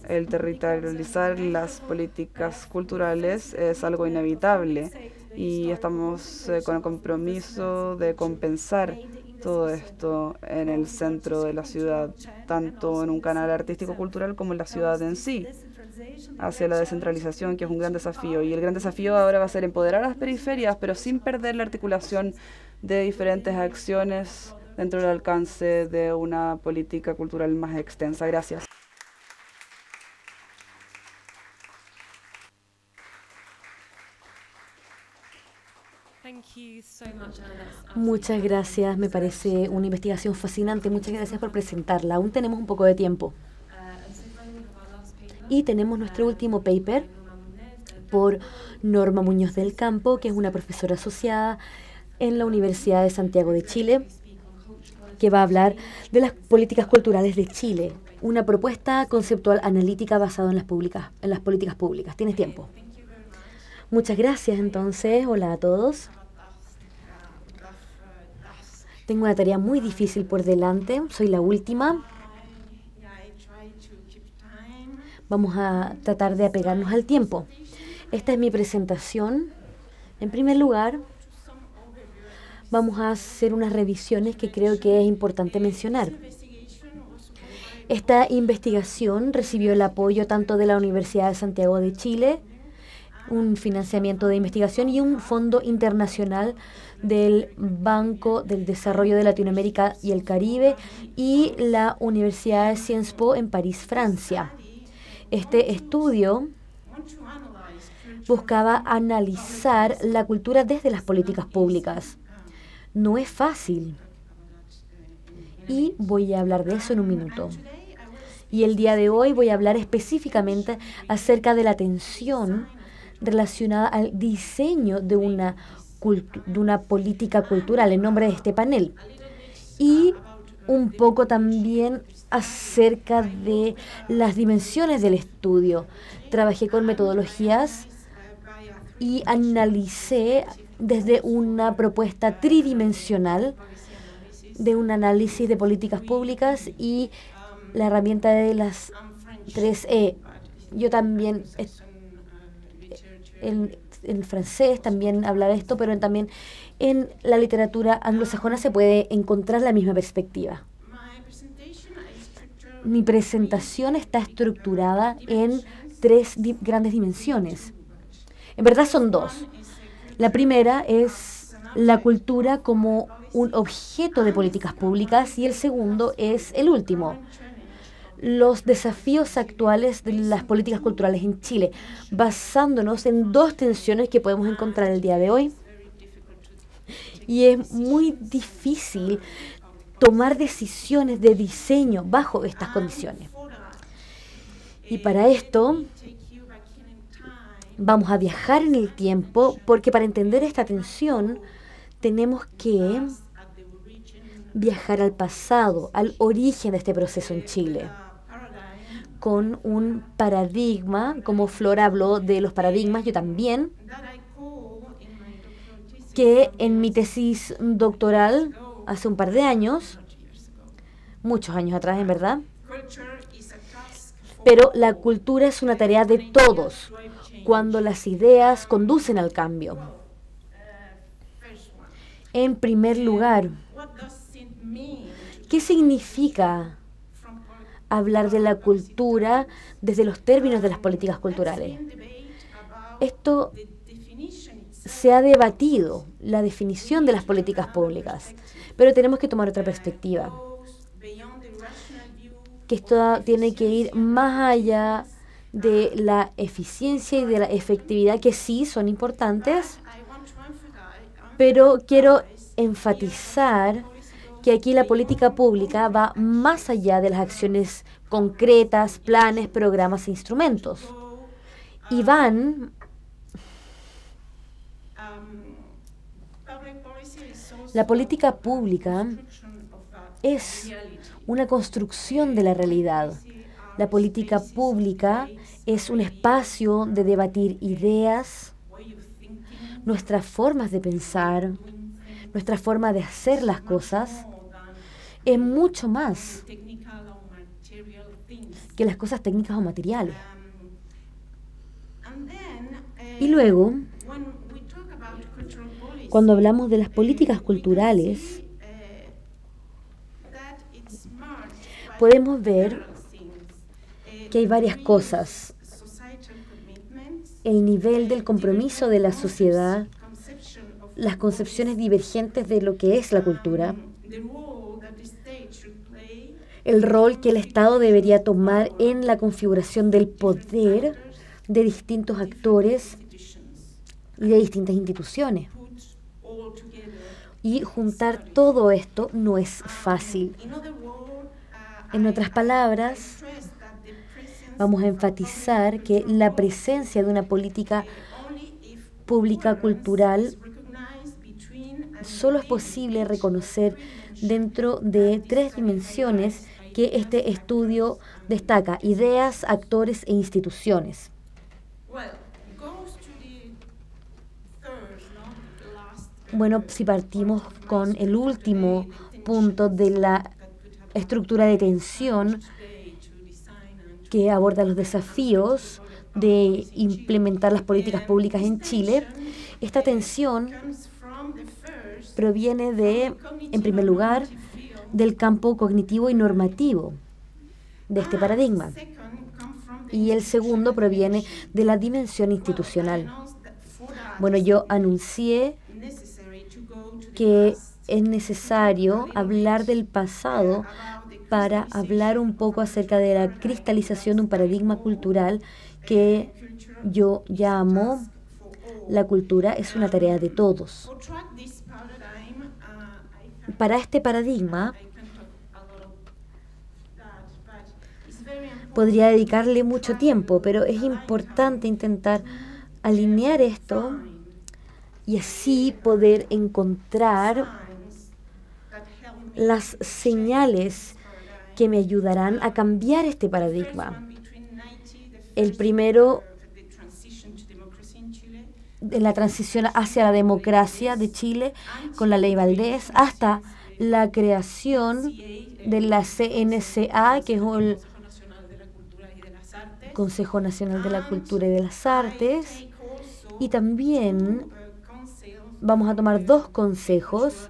el territorializar las políticas culturales es algo inevitable y estamos con el compromiso de compensar todo esto en el centro de la ciudad, tanto en un canal artístico-cultural como en la ciudad en sí, hacia la descentralización, que es un gran desafío. Y el gran desafío ahora va a ser empoderar a las periferias, pero sin perder la articulación de diferentes acciones dentro del alcance de una política cultural más extensa. Gracias. Muchas gracias, me parece una investigación fascinante. Muchas gracias por presentarla. Aún tenemos un poco de tiempo. Y tenemos nuestro último paper por Norma Muñoz del Campo, que es una profesora asociada en la Universidad de Santiago de Chile, que va a hablar de las políticas culturales de Chile, una propuesta conceptual analítica basada en las políticas públicas. Tienes tiempo. Muchas gracias, entonces. Hola a todos. Tengo una tarea muy difícil por delante. Soy la última. Vamos a tratar de apegarnos al tiempo. Esta es mi presentación. En primer lugar, vamos a hacer unas revisiones que creo que es importante mencionar. Esta investigación recibió el apoyo tanto de la Universidad de Santiago de Chile, un financiamiento de investigación y un fondo internacional del Banco del Desarrollo de Latinoamérica y el Caribe y la Universidad de Sciences Po en París, Francia. Este estudio buscaba analizar la cultura desde las políticas públicas. No es fácil. Y voy a hablar de eso en un minuto. Y el día de hoy voy a hablar específicamente acerca de la tensión relacionada al diseño de una política cultural en nombre de este panel. Y un poco también acerca de las dimensiones del estudio. Trabajé con metodologías y analicé desde una propuesta tridimensional de un análisis de políticas públicas y la herramienta de las 3E. Yo también, en francés también habla de esto, pero también en la literatura anglosajona se puede encontrar la misma perspectiva. Mi presentación está estructurada en tres grandes dimensiones. En verdad son dos. La primera es la cultura como un objeto de políticas públicas y el segundo es el último, los desafíos actuales de las políticas culturales en Chile, basándonos en dos tensiones que podemos encontrar el día de hoy. Y es muy difícil tomar decisiones de diseño bajo estas condiciones. Y para esto vamos a viajar en el tiempo, porque para entender esta tensión tenemos que viajar al pasado, al origen de este proceso en Chile, con un paradigma, como Flora habló de los paradigmas, yo también, que en mi tesis doctoral hace un par de años, muchos años atrás en verdad, pero la cultura es una tarea de todos cuando las ideas conducen al cambio. En primer lugar, ¿qué significa hablar de la cultura desde los términos de las políticas culturales? Esto se ha debatido, la definición de las políticas públicas, pero tenemos que tomar otra perspectiva, que esto tiene que ir más allá de la eficiencia y de la efectividad, que sí son importantes, pero quiero enfatizar que aquí la política pública va más allá de las acciones concretas, planes, programas e instrumentos. Y van... La política pública es una construcción de la realidad. La política pública es un espacio de debatir ideas, nuestras formas de pensar, nuestra forma de hacer las cosas. Es mucho más que las cosas técnicas o materiales. Y luego, cuando hablamos de las políticas culturales, podemos ver que hay varias cosas. El nivel del compromiso de la sociedad, las concepciones divergentes de lo que es la cultura, el rol que el Estado debería tomar en la configuración del poder de distintos actores y de distintas instituciones. Y juntar todo esto no es fácil. En otras palabras, vamos a enfatizar que la presencia de una política pública cultural solo es posible reconocer dentro de 3 dimensiones que este estudio destaca: ideas, actores e instituciones. Bueno, si partimos con el último punto de la estructura de tensión que aborda los desafíos de implementar las políticas públicas en Chile, esta tensión proviene de, en primer lugar, del campo cognitivo y normativo de este paradigma. Y el segundo proviene de la dimensión institucional. Bueno, yo anuncié que es necesario hablar del pasado para hablar un poco acerca de la cristalización de un paradigma cultural que yo llamo la cultura es una tarea de todos. Para este paradigma podría dedicarle mucho tiempo, pero es importante intentar alinear esto y así poder encontrar las señales que me ayudarán a cambiar este paradigma. El primero, de la transición hacia la democracia de Chile con la Ley Valdés, hasta la creación de la CNCA, que es el Consejo Nacional de la Cultura y de las Artes, y también vamos a tomar 2 consejos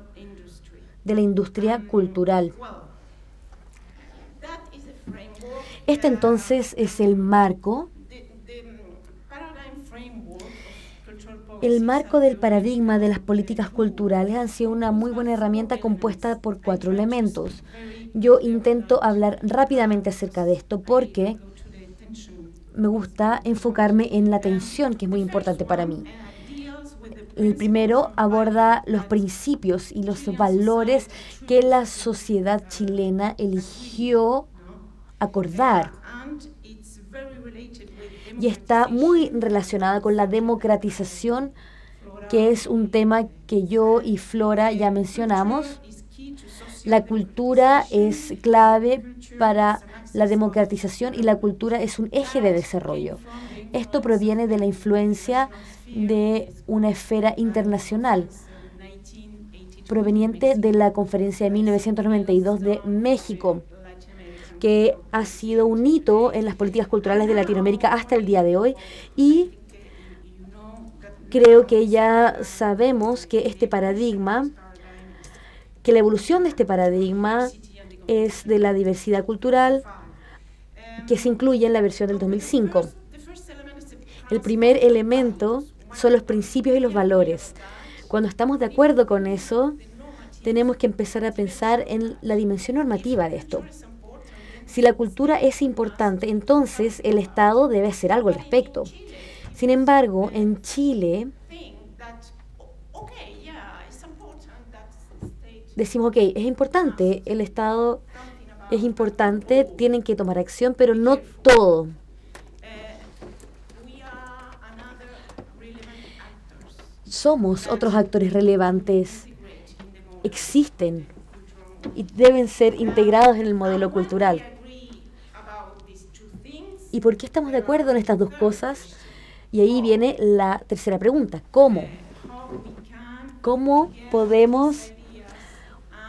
de la industria cultural. Este entonces es el marco. El marco del paradigma de las políticas culturales ha sido una muy buena herramienta compuesta por 4 elementos. Yo intento hablar rápidamente acerca de esto porque me gusta enfocarme en la atención, que es muy importante para mí. El primero aborda los principios y los valores que la sociedad chilena eligió acordar. Y está muy relacionada con la democratización, que es un tema que yo y Flora ya mencionamos. La cultura es clave para la democratización y la cultura es un eje de desarrollo. Esto proviene de la influencia de una esfera internacional proveniente de la Conferencia de 1992 de México, que ha sido un hito en las políticas culturales de Latinoamérica hasta el día de hoy, y creo que ya sabemos que este paradigma, que la evolución de este paradigma es de la diversidad cultural que se incluye en la versión del 2005. El primer elemento son los principios y los valores. Cuando estamos de acuerdo con eso, tenemos que empezar a pensar en la dimensión normativa de esto. Si la cultura es importante, entonces el Estado debe hacer algo al respecto. Sin embargo, en Chile, decimos, ok, es importante, el Estado es importante, tienen que tomar acción, pero no todo. Somos otros actores relevantes, existen y deben ser integrados en el modelo cultural. ¿Y por qué estamos de acuerdo en estas dos cosas? Y ahí viene la tercera pregunta, ¿cómo? ¿Cómo podemos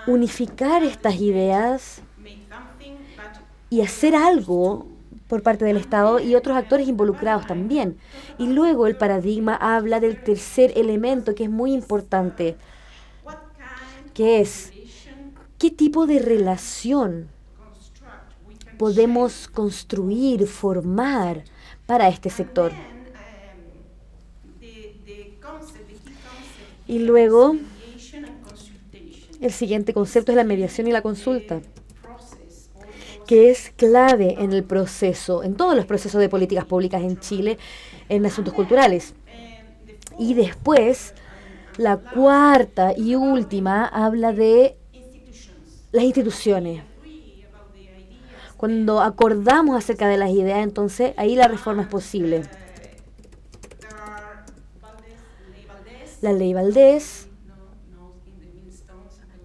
unificar estas ideas y hacer algo por parte del Estado y otros actores involucrados también? Y luego el paradigma habla del tercer elemento que es muy importante, que es qué tipo de relación podemos construir, formar para este sector. Y luego el siguiente concepto es la mediación y la consulta, que es clave en el proceso, en todos los procesos de políticas públicas en Chile, en asuntos culturales. Y después, la cuarta y última habla de las instituciones. Cuando acordamos acerca de las ideas, entonces ahí la reforma es posible. La ley Valdés,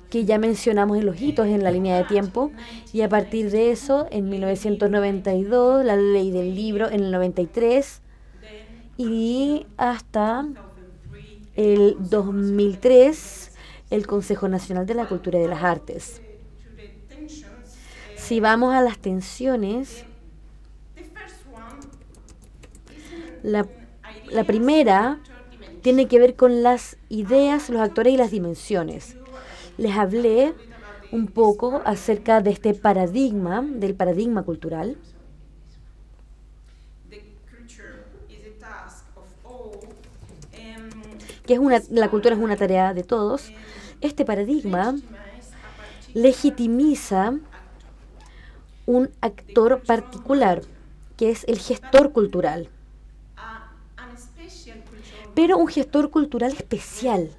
que ya mencionamos en los hitos en la línea de tiempo, y a partir de eso, en 1992, la ley del libro en el 93, y hasta el 2003, el Consejo Nacional de la Cultura y de las Artes. Si vamos a las tensiones, la primera tiene que ver con las ideas, los actores y las dimensiones. Les hablé un poco acerca de este paradigma, del paradigma cultural. Que la cultura es una tarea de todos. Este paradigma legitimiza un actor particular, que es el gestor cultural. Pero un gestor cultural especial.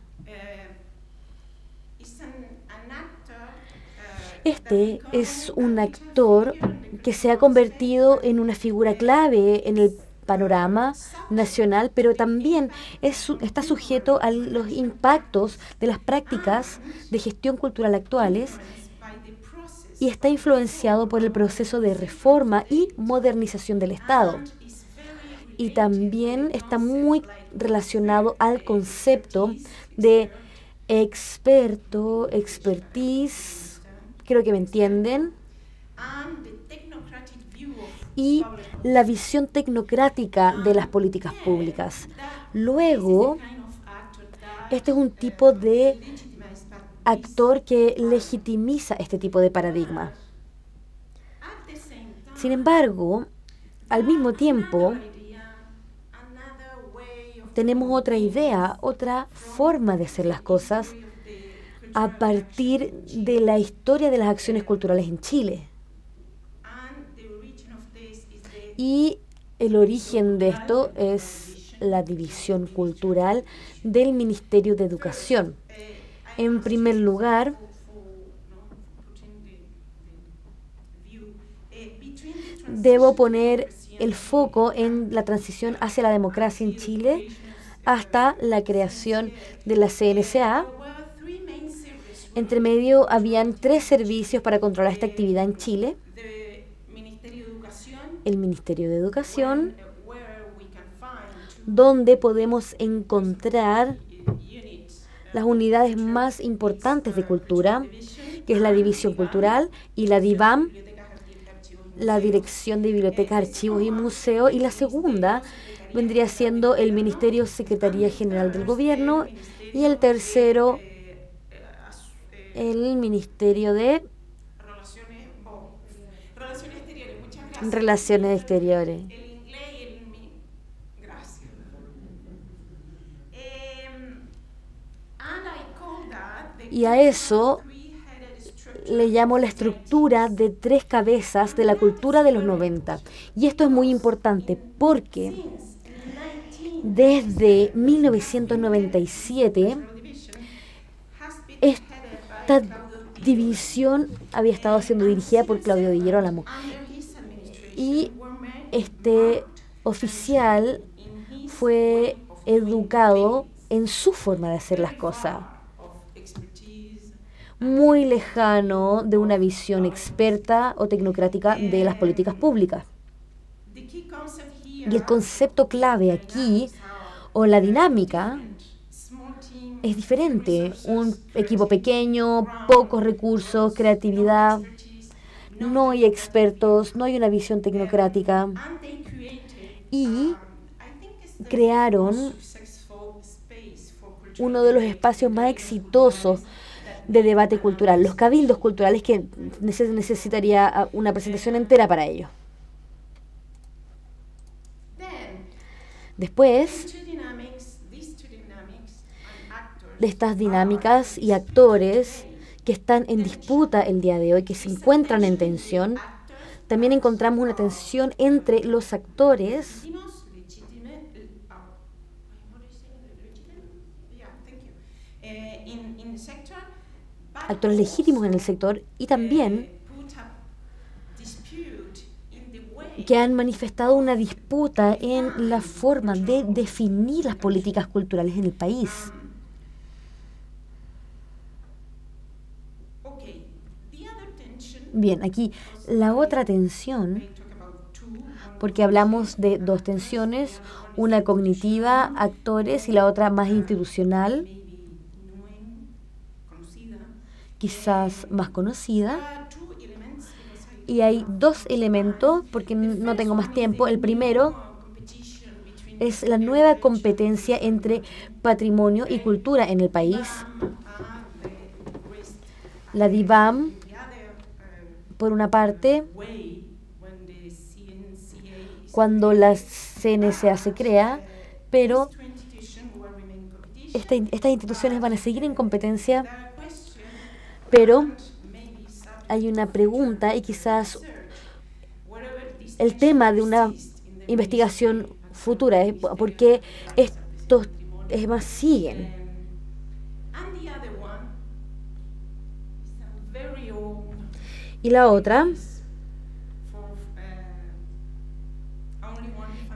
Este es un actor que se ha convertido en una figura clave en el panorama nacional, pero también está sujeto a los impactos de las prácticas de gestión cultural actuales y está influenciado por el proceso de reforma y modernización del Estado. Y también está muy relacionado al concepto de experto, expertise, creo que me entienden, y la visión tecnocrática de las políticas públicas. Luego, este es un tipo de actor que legitimiza este tipo de paradigma. Sin embargo, al mismo tiempo, tenemos otra idea, otra forma de hacer las cosas a partir de la historia de las acciones culturales en Chile. Y el origen de esto es la división cultural del Ministerio de Educación. En primer lugar, debo poner el foco en la transición hacia la democracia en Chile hasta la creación de la CNCA. Entre medio habían 3 servicios para controlar esta actividad en Chile. El Ministerio de Educación, donde podemos encontrar las unidades más importantes de cultura, que es la División Cultural, y la DIVAM, la Dirección de Bibliotecas, Archivos y Museos, y la segunda vendría siendo el Ministerio Secretaría General del Gobierno, y el tercero, el Ministerio de Relaciones Exteriores. Y a eso le llamo la estructura de 3 cabezas de la cultura de los 90. Y esto es muy importante porque desde 1997 Esta división había estado siendo dirigida por Claudio Di Girolamo. Y este oficial fue educado en su forma de hacer las cosas, muy lejano de una visión experta o tecnocrática de las políticas públicas. Y el concepto clave aquí, o la dinámica, es diferente. Un equipo pequeño, pocos recursos, creatividad, no hay expertos, no hay una visión tecnocrática. Y crearon uno de los espacios más exitosos de debate cultural, los cabildos culturales, que necesitaría una presentación entera para ello. Después de estas dinámicas y actores que están en disputa el día de hoy, que se encuentran en tensión, también encontramos una tensión entre los actores legítimos en el sector y también que han manifestado una disputa en la forma de definir las políticas culturales en el país. Bien, aquí la otra tensión, porque hablamos de dos tensiones, una cognitiva, actores, y la otra más institucional, quizás más conocida. Y hay dos elementos, porque no tengo más tiempo. El primero es la nueva competencia entre patrimonio y cultura en el país. La DIVAM, por una parte, cuando la CNCA se crea, pero estas instituciones van a seguir en competencia, pero hay una pregunta y quizás el tema de una investigación futura es por qué estos más siguen. Y la otra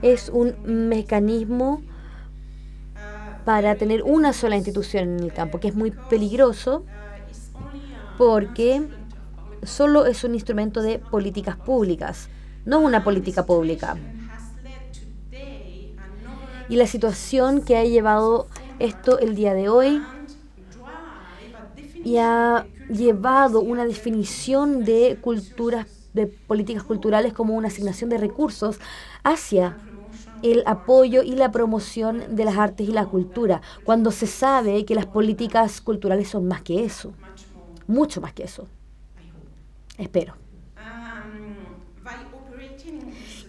es un mecanismo para tener una sola institución en el campo, que es muy peligroso porque solo es un instrumento de políticas públicas, no una política pública. Y la situación que ha llevado esto el día de hoy y ha llevado una definición de políticas culturales como una asignación de recursos hacia el apoyo y la promoción de las artes y la cultura, cuando se sabe que las políticas culturales son más que eso, mucho más que eso. Espero.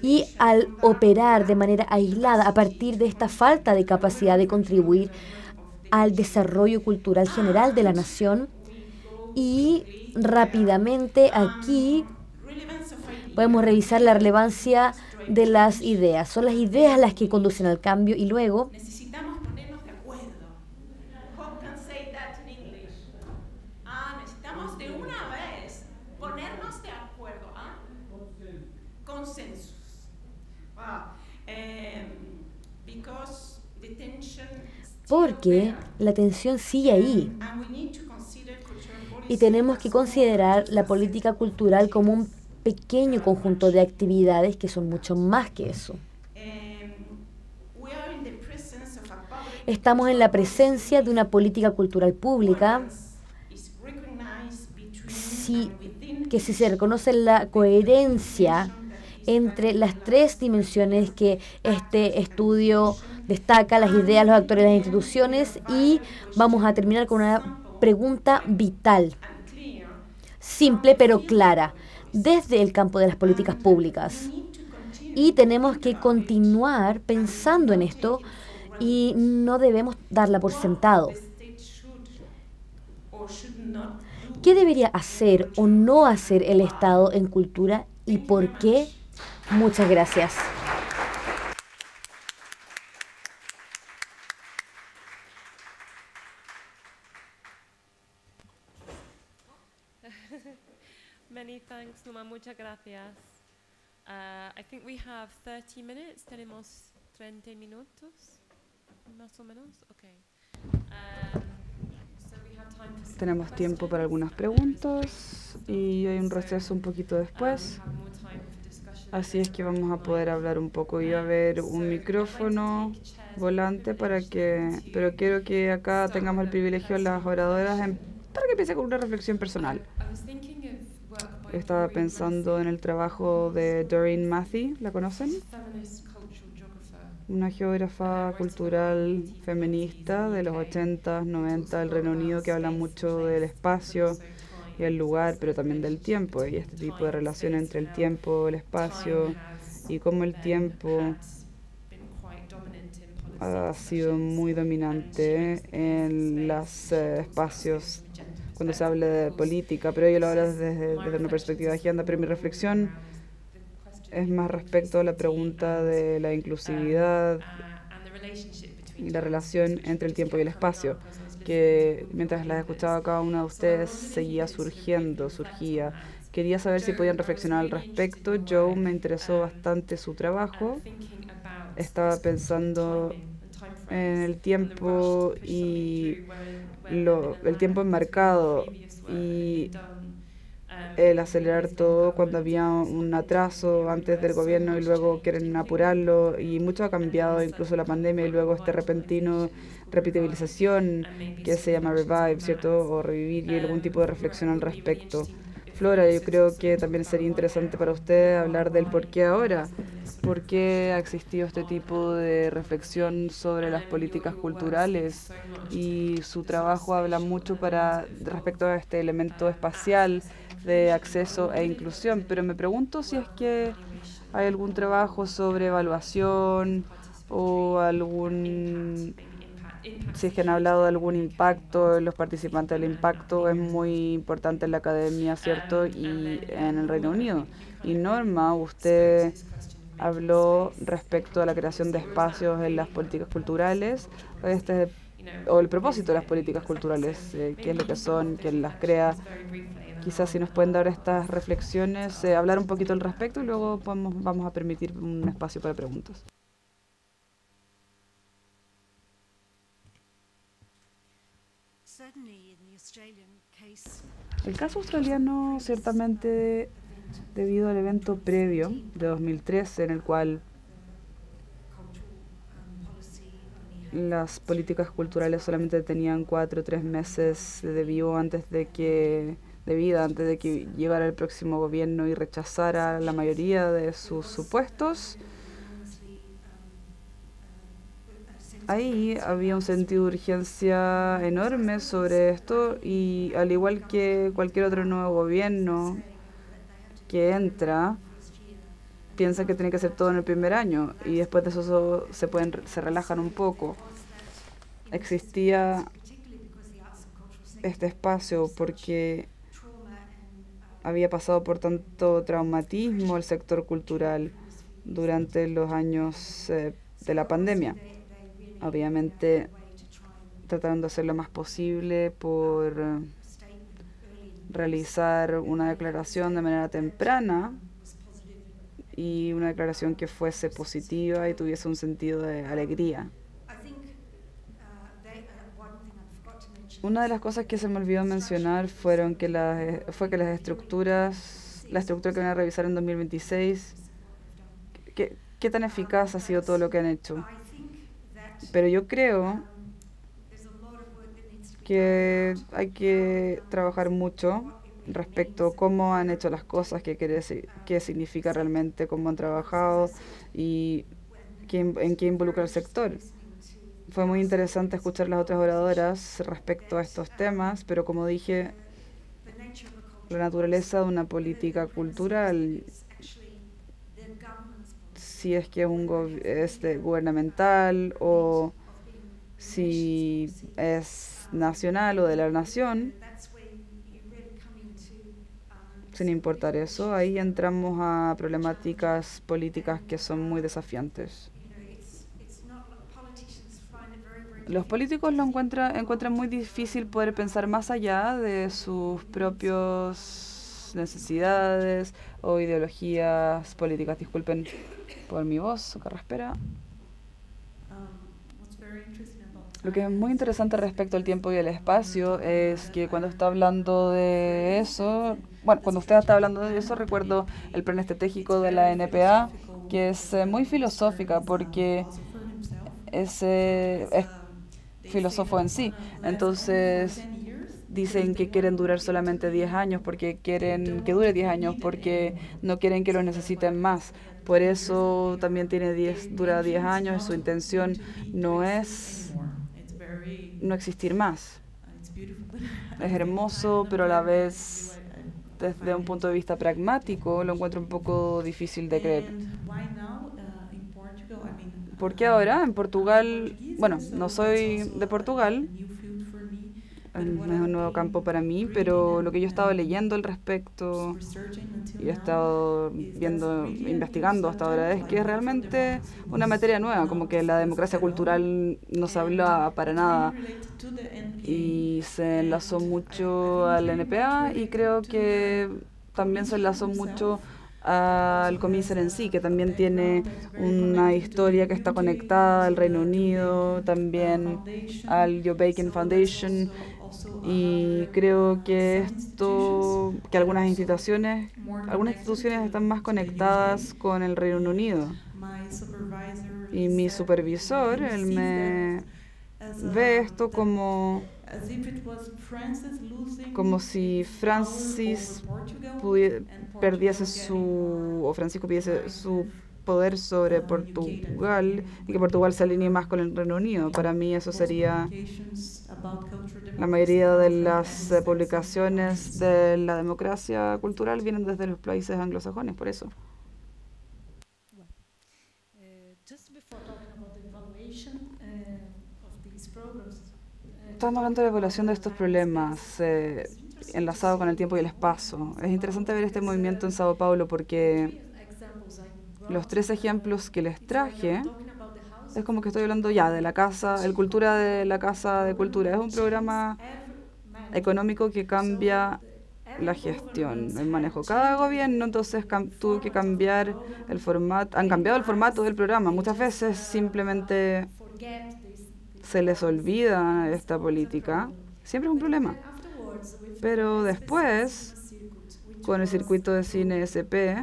Y al operar de manera aislada a partir de esta falta de capacidad de contribuir al desarrollo cultural general de la nación, y rápidamente aquí podemos revisar la relevancia de las ideas. Son las ideas las que conducen al cambio y luego necesitamos ponernos de acuerdo. Who can say that in English? Necesitamos de una vez ponernos de acuerdo. Consensus. Because the tension porque la tensión sigue ahí. Y tenemos que considerar la política cultural como un pequeño conjunto de actividades que son mucho más que eso. Estamos en la presencia de una política cultural pública que si se reconoce la coherencia entre las tres dimensiones que este estudio destaca, las ideas, los actores, las instituciones, y vamos a terminar con una pregunta vital, simple pero clara, desde el campo de las políticas públicas. Y tenemos que continuar pensando en esto y no debemos darla por sentado. ¿Qué debería hacer o no hacer el Estado en cultura y por qué? Muchas gracias. Many thanks, Numa. Muchas gracias. I think we have 30 minutes. Tenemos 30 minutos, más o menos. Okay. So we have time for some Tenemos tiempo para questions. algunas preguntas y hay un receso un poquito después. We have more time for discussion. Así es que vamos a poder hablar un poco y va a haber un micrófono volante pero quiero que acá tengamos el privilegio de las oradoras para que empiece con una reflexión personal. I was thinking of work by Estaba Doreen pensando en el trabajo de Doreen Mathey, ¿la conocen? Massey, feminist cultural geographer. Una geógrafa cultural feminista de los 80s, 90 del Reino Unido que habla mucho del espacio y el lugar, pero también del tiempo y este tipo de relación entre el tiempo, el espacio y cómo el tiempo ha sido muy dominante en los espacios cuando se habla de política, pero ella lo habla desde una perspectiva de agenda, pero mi reflexión es más respecto a la pregunta de la inclusividad y la relación entre el tiempo y el espacio, que mientras las escuchaba a cada una de ustedes surgía. Quería saber si podían reflexionar al respecto. Joe, me interesó bastante su trabajo. Estaba pensando en el tiempo y el tiempo enmarcado y el acelerar todo cuando había un atraso antes del gobierno y luego quieren apurarlo y mucho ha cambiado, incluso la pandemia y luego este repetibilización que se llama revive, ¿cierto? O revivir y algún tipo de reflexión al respecto. Flora, yo creo que también sería interesante para usted hablar del por qué ahora, por qué ha existido este tipo de reflexión sobre las políticas culturales y su trabajo habla mucho respecto a este elemento espacial de acceso e inclusión, pero me pregunto si es que hay algún trabajo sobre evaluación o si es que han hablado de algún impacto en los participantes. El impacto es muy importante en la academia, ¿cierto? Y en el Reino Unido. Y Norma, usted habló respecto a la creación de espacios en las políticas culturales, o el propósito de las políticas culturales, qué es lo que son, quién las crea. Quizás si nos pueden dar estas reflexiones, hablar un poquito al respecto y luego vamos a permitir un espacio para preguntas. El caso australiano, ciertamente, debido al evento previo de 2013, en el cual las políticas culturales solamente tenían 4 o 3 meses de vida antes de que llegara el próximo gobierno y rechazara la mayoría de sus supuestos. Ahí había un sentido de urgencia enorme sobre esto y al igual que cualquier otro nuevo gobierno que entra, piensa que tiene que hacer todo en el primer año y después de eso se relajan un poco. Existía este espacio porque había pasado por tanto traumatismo el sector cultural durante los años de la pandemia. Obviamente trataron de hacer lo más posible por realizar una declaración de manera temprana y una declaración que fuese positiva y tuviese un sentido de alegría. Una de las cosas que se me olvidó mencionar fue que la estructura que van a revisar en 2026, qué tan eficaz ha sido todo lo que han hecho. Pero yo creo que hay que trabajar mucho respecto a cómo han hecho las cosas, qué significa realmente, cómo han trabajado y en qué involucra el sector. Fue muy interesante escuchar las otras oradoras respecto a estos temas, pero como dije, la naturaleza de una política cultural, si es que es gubernamental o si es nacional o de la nación, sin importar eso, ahí entramos a problemáticas políticas que son muy desafiantes. Los políticos encuentran muy difícil poder pensar más allá de sus propios sus necesidades o ideologías políticas. Disculpen por mi voz carraspera. Lo que es muy interesante respecto al tiempo y el espacio es que cuando está hablando de eso, bueno, cuando usted está hablando de eso, recuerdo el plan estratégico de la NPA, que es muy filosófica porque es filósofo en sí. Entonces, dicen que quieren durar solamente 10 años porque quieren que dure 10 años porque no quieren que los necesiten más. Por eso también dura 10 años. Su intención no es no existir más. Es hermoso, pero a la vez, desde un punto de vista pragmático, lo encuentro un poco difícil de creer. ¿Por qué ahora? En Portugal, bueno, no soy de Portugal, es un nuevo campo para mí, pero lo que yo he estado leyendo al respecto y he estado viendo, investigando hasta ahora es que es realmente una materia nueva, como que la democracia cultural no se habla para nada y se enlazó mucho al NPA y creo que también se enlazó mucho al Comiser en sí, que también tiene una historia que está conectada al Reino Unido, también al Joe Bacon Foundation, y creo que que algunas instituciones están más conectadas con el Reino Unido. Y mi supervisor, él me ve esto como si Francisco perdiese su poder sobre Portugal y que Portugal se alinee más con el Reino Unido. Para mí eso sería la mayoría de las publicaciones de la democracia cultural vienen desde los países anglosajones, por eso. Estamos hablando de la evaluación de estos problemas enlazado con el tiempo y el espacio. Es interesante ver este movimiento en Sao Paulo porque los 3 ejemplos que les traje es como que estoy hablando ya de la casa, el Cultura de la Casa de Cultura. Es un programa económico que cambia la gestión, el manejo. Cada gobierno entonces tuvo que cambiar el formato, han cambiado el formato del programa. Muchas veces simplemente se les olvida esta política. Siempre es un problema. Pero después, con el circuito de cine SP,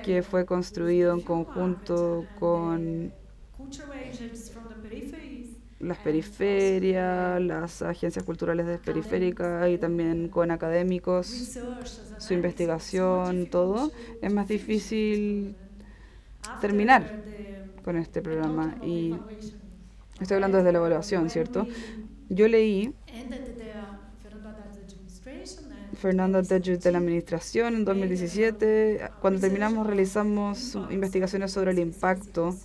que fue construido en conjunto con las periferias, las agencias culturales periféricas y también con académicos, su investigación, todo, es más difícil terminar con este programa. Y estoy hablando desde la evaluación, ¿cierto? Yo leí Fernando Tejus de la Administración en 2017. Cuando terminamos realizamos investigaciones sobre el impacto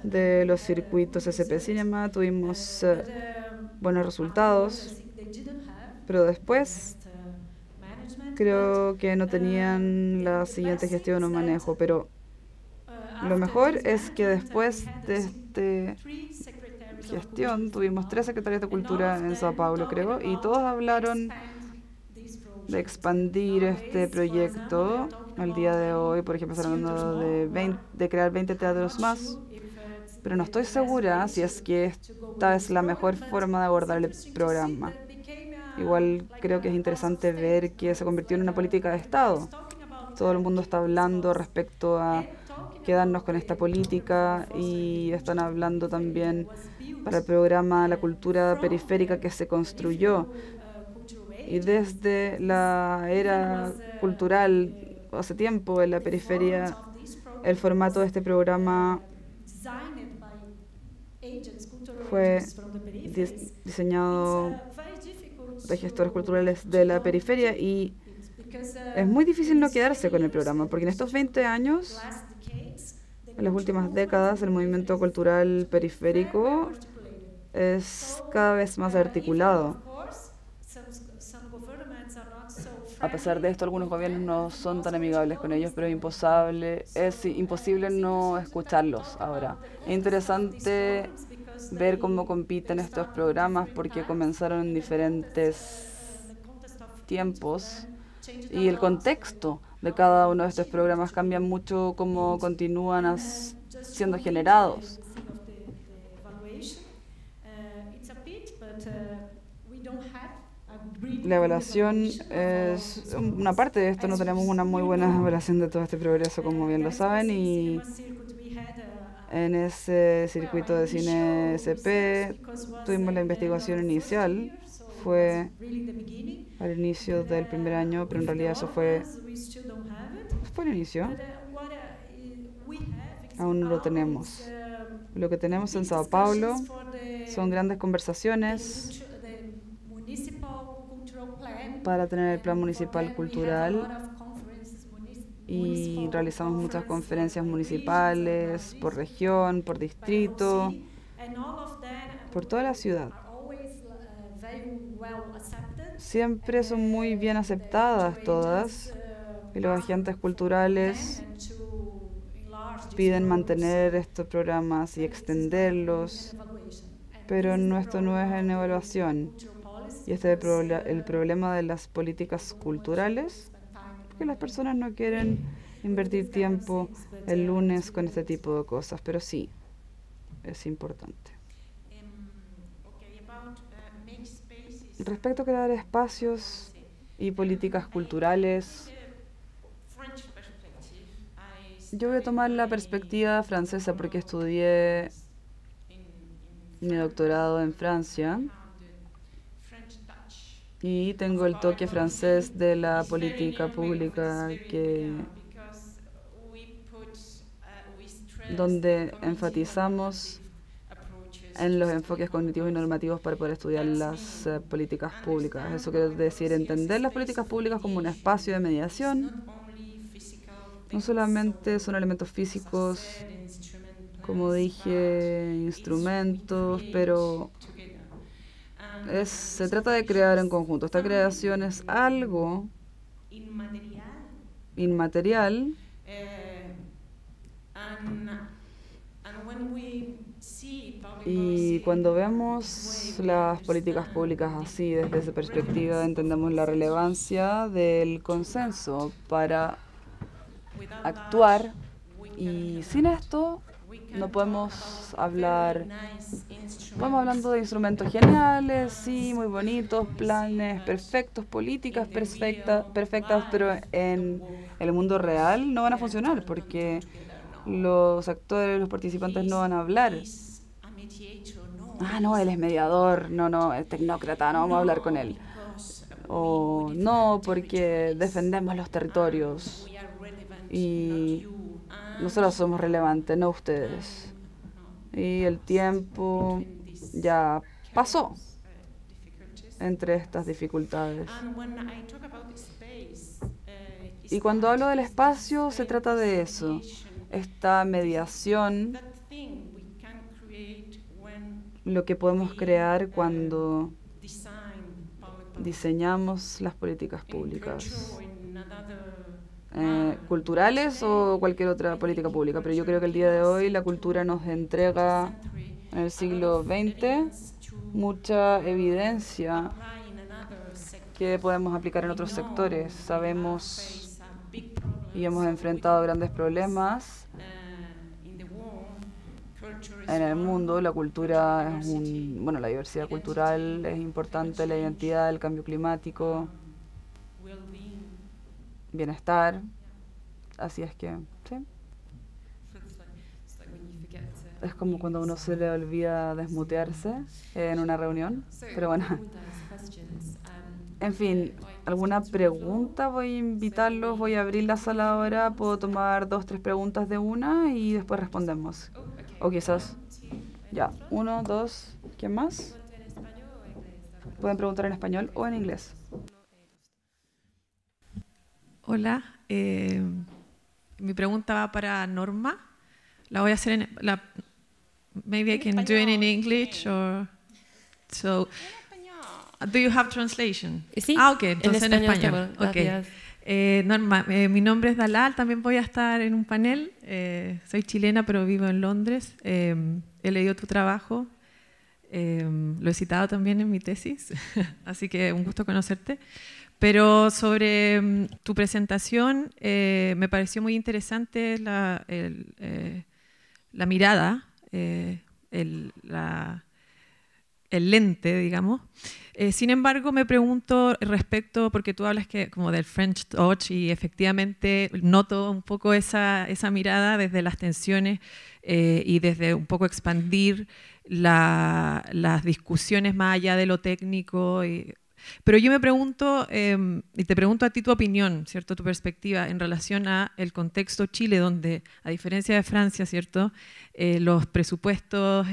de los circuitos SP Cinema. Tuvimos buenos resultados, pero después creo que no tenían la siguiente gestión o manejo. Pero lo mejor es que después de esta gestión tuvimos 3 secretarios de Cultura en Sao Paulo, creo, y todos hablaron de expandir este proyecto al día de hoy. Por ejemplo, están hablando de crear 20 teatros más, pero no estoy segura si es que esta es la mejor forma de abordar el programa. Igual creo que es interesante ver que se convirtió en una política de Estado. Todo el mundo está hablando respecto a quedarnos con esta política y están hablando también para el programa La Cultura Periférica que se construyó. Y desde la era cultural, hace tiempo, en la periferia, el formato de este programa fue diseñado de gestores culturales de la periferia y es muy difícil no quedarse con el programa, porque en estos 20 años, en las últimas décadas, el movimiento cultural periférico es cada vez más articulado. A pesar de esto, algunos gobiernos no son tan amigables con ellos, pero es imposible no escucharlos ahora. Es interesante ver cómo compiten estos programas porque comenzaron en diferentes tiempos y el contexto de cada uno de estos programas cambia mucho cómo continúan siendo generados. La evaluación es una parte de esto. No tenemos una muy buena evaluación de todo este progreso, como bien lo saben, y en ese circuito de cine SP tuvimos la investigación inicial. Fue al inicio del primer año, pero en realidad eso fue el inicio. Aún no lo tenemos. Lo que tenemos en Sao Paulo son grandes conversaciones para tener el plan municipal cultural, y realizamos muchas conferencias municipales por región, por distrito, por toda la ciudad. Siempre son muy bien aceptadas todas, y los agentes culturales piden mantener estos programas y extenderlos, pero esto no es en evaluación. Y este es el problema de las políticas culturales, que las personas no quieren invertir tiempo el lunes con este tipo de cosas, pero sí, es importante. Respecto a crear espacios y políticas culturales, yo voy a tomar la perspectiva francesa porque estudié mi doctorado en Francia y tengo el toque francés de la política pública, donde enfatizamos en los enfoques cognitivos y normativos para poder estudiar las políticas públicas. Eso quiere decir entender las políticas públicas como un espacio de mediación. No solamente son elementos físicos, como dije, instrumentos, pero se trata de crear en conjunto. Esta creación es algo inmaterial, y cuando vemos las políticas públicas así, desde esa perspectiva, entendemos la relevancia del consenso para actuar, y sin esto no podemos hablar. Podemos hablando de instrumentos geniales, sí, muy bonitos, planes perfectos, políticas perfectas, pero en el mundo real no van a funcionar porque los actores, los participantes no van a hablar. Ah, no, él es mediador, no, es tecnócrata, no vamos a hablar con él. O no, porque defendemos los territorios y nosotros somos relevantes, no ustedes. Y el tiempo ya pasó entre estas dificultades. Y cuando hablo del espacio, se trata de eso, esta mediación, lo que podemos crear cuando diseñamos las políticas públicas, culturales o cualquier otra política pública. Pero yo creo que el día de hoy la cultura nos entrega, en el siglo XX, mucha evidencia que podemos aplicar en otros sectores. Sabemos y hemos enfrentado grandes problemas en el mundo. La cultura es la diversidad cultural es importante, la identidad, el cambio climático, bienestar. Así es que, sí. Es como cuando uno se le olvida desmutearse en una reunión, pero bueno. En fin, ¿alguna pregunta? Voy a invitarlos, voy a abrir la sala ahora, puedo tomar 2, 3 preguntas de una y después respondemos. O quizás, ya, 1, 2, ¿quién más? Pueden preguntar en español o en inglés. Hola, mi pregunta va para Norma. La voy a hacer maybe I can do it in English or so. Do you have translation? Sí. Okay, entonces en español. Okay. Norma, mi nombre es Dalal, también voy a estar en un panel. Soy chilena, pero vivo en Londres. He leído tu trabajo. Lo he citado también en mi tesis, así que un gusto conocerte. Pero sobre tu presentación, me pareció muy interesante la mirada, el lente, digamos. Sin embargo, me pregunto respecto, porque tú hablas como del French touch y efectivamente noto un poco esa mirada desde las tensiones y desde un poco expandir las discusiones más allá de lo técnico. Pero yo me pregunto, y te pregunto a ti tu opinión, ¿cierto? Tu perspectiva en relación a el contexto Chile, donde, a diferencia de Francia, ¿cierto? Los presupuestos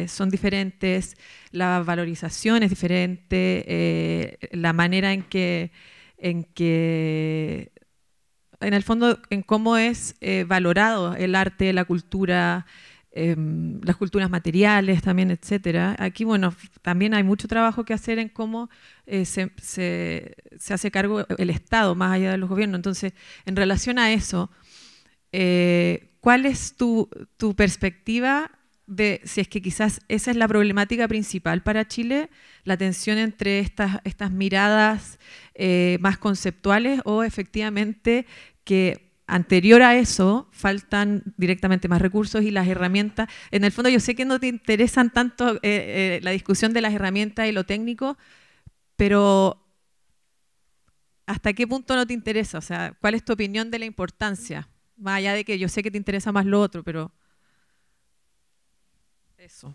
son diferentes, la valorización es diferente, la manera en que, en el fondo, en cómo es valorado el arte, la cultura, las culturas materiales también, etcétera. Aquí, bueno, también hay mucho trabajo que hacer en cómo se hace cargo el Estado, más allá de los gobiernos. Entonces, en relación a eso, ¿cuál es tu perspectiva de si es que quizás esa es la problemática principal para Chile, la tensión entre estas miradas más conceptuales o efectivamente que anterior a eso, faltan directamente más recursos y las herramientas? En el fondo yo sé que no te interesan tanto la discusión de las herramientas y lo técnico, pero ¿hasta qué punto no te interesa? O sea, ¿cuál es tu opinión de la importancia? Más allá de que yo sé que te interesa más lo otro, pero eso.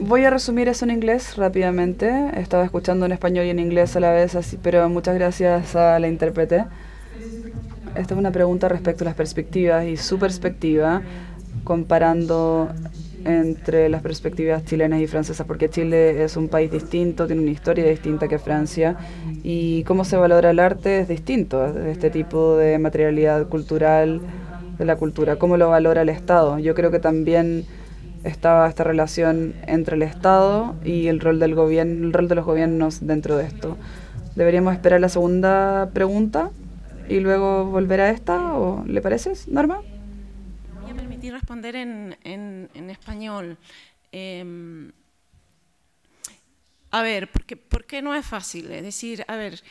Voy a resumir eso en inglés rápidamente. Estaba escuchando en español y en inglés a la vez, así, pero muchas gracias a la intérprete. Esta es una pregunta respecto a las perspectivas y su perspectiva, comparando entre las perspectivas chilenas y francesas, porque Chile es un país distinto, tiene una historia distinta que Francia, y cómo se valora el arte es distinto, este tipo de materialidad cultural, de la cultura, cómo lo valora el Estado. Yo creo que también estaba esta relación entre el Estado y el rol del gobierno, el rol de los gobiernos dentro de esto. ¿Deberíamos esperar la segunda pregunta y luego volver a esta, o le parece, Norma? Voy a permitir responder en español. A ver, ¿por qué no es fácil? Es decir, a ver,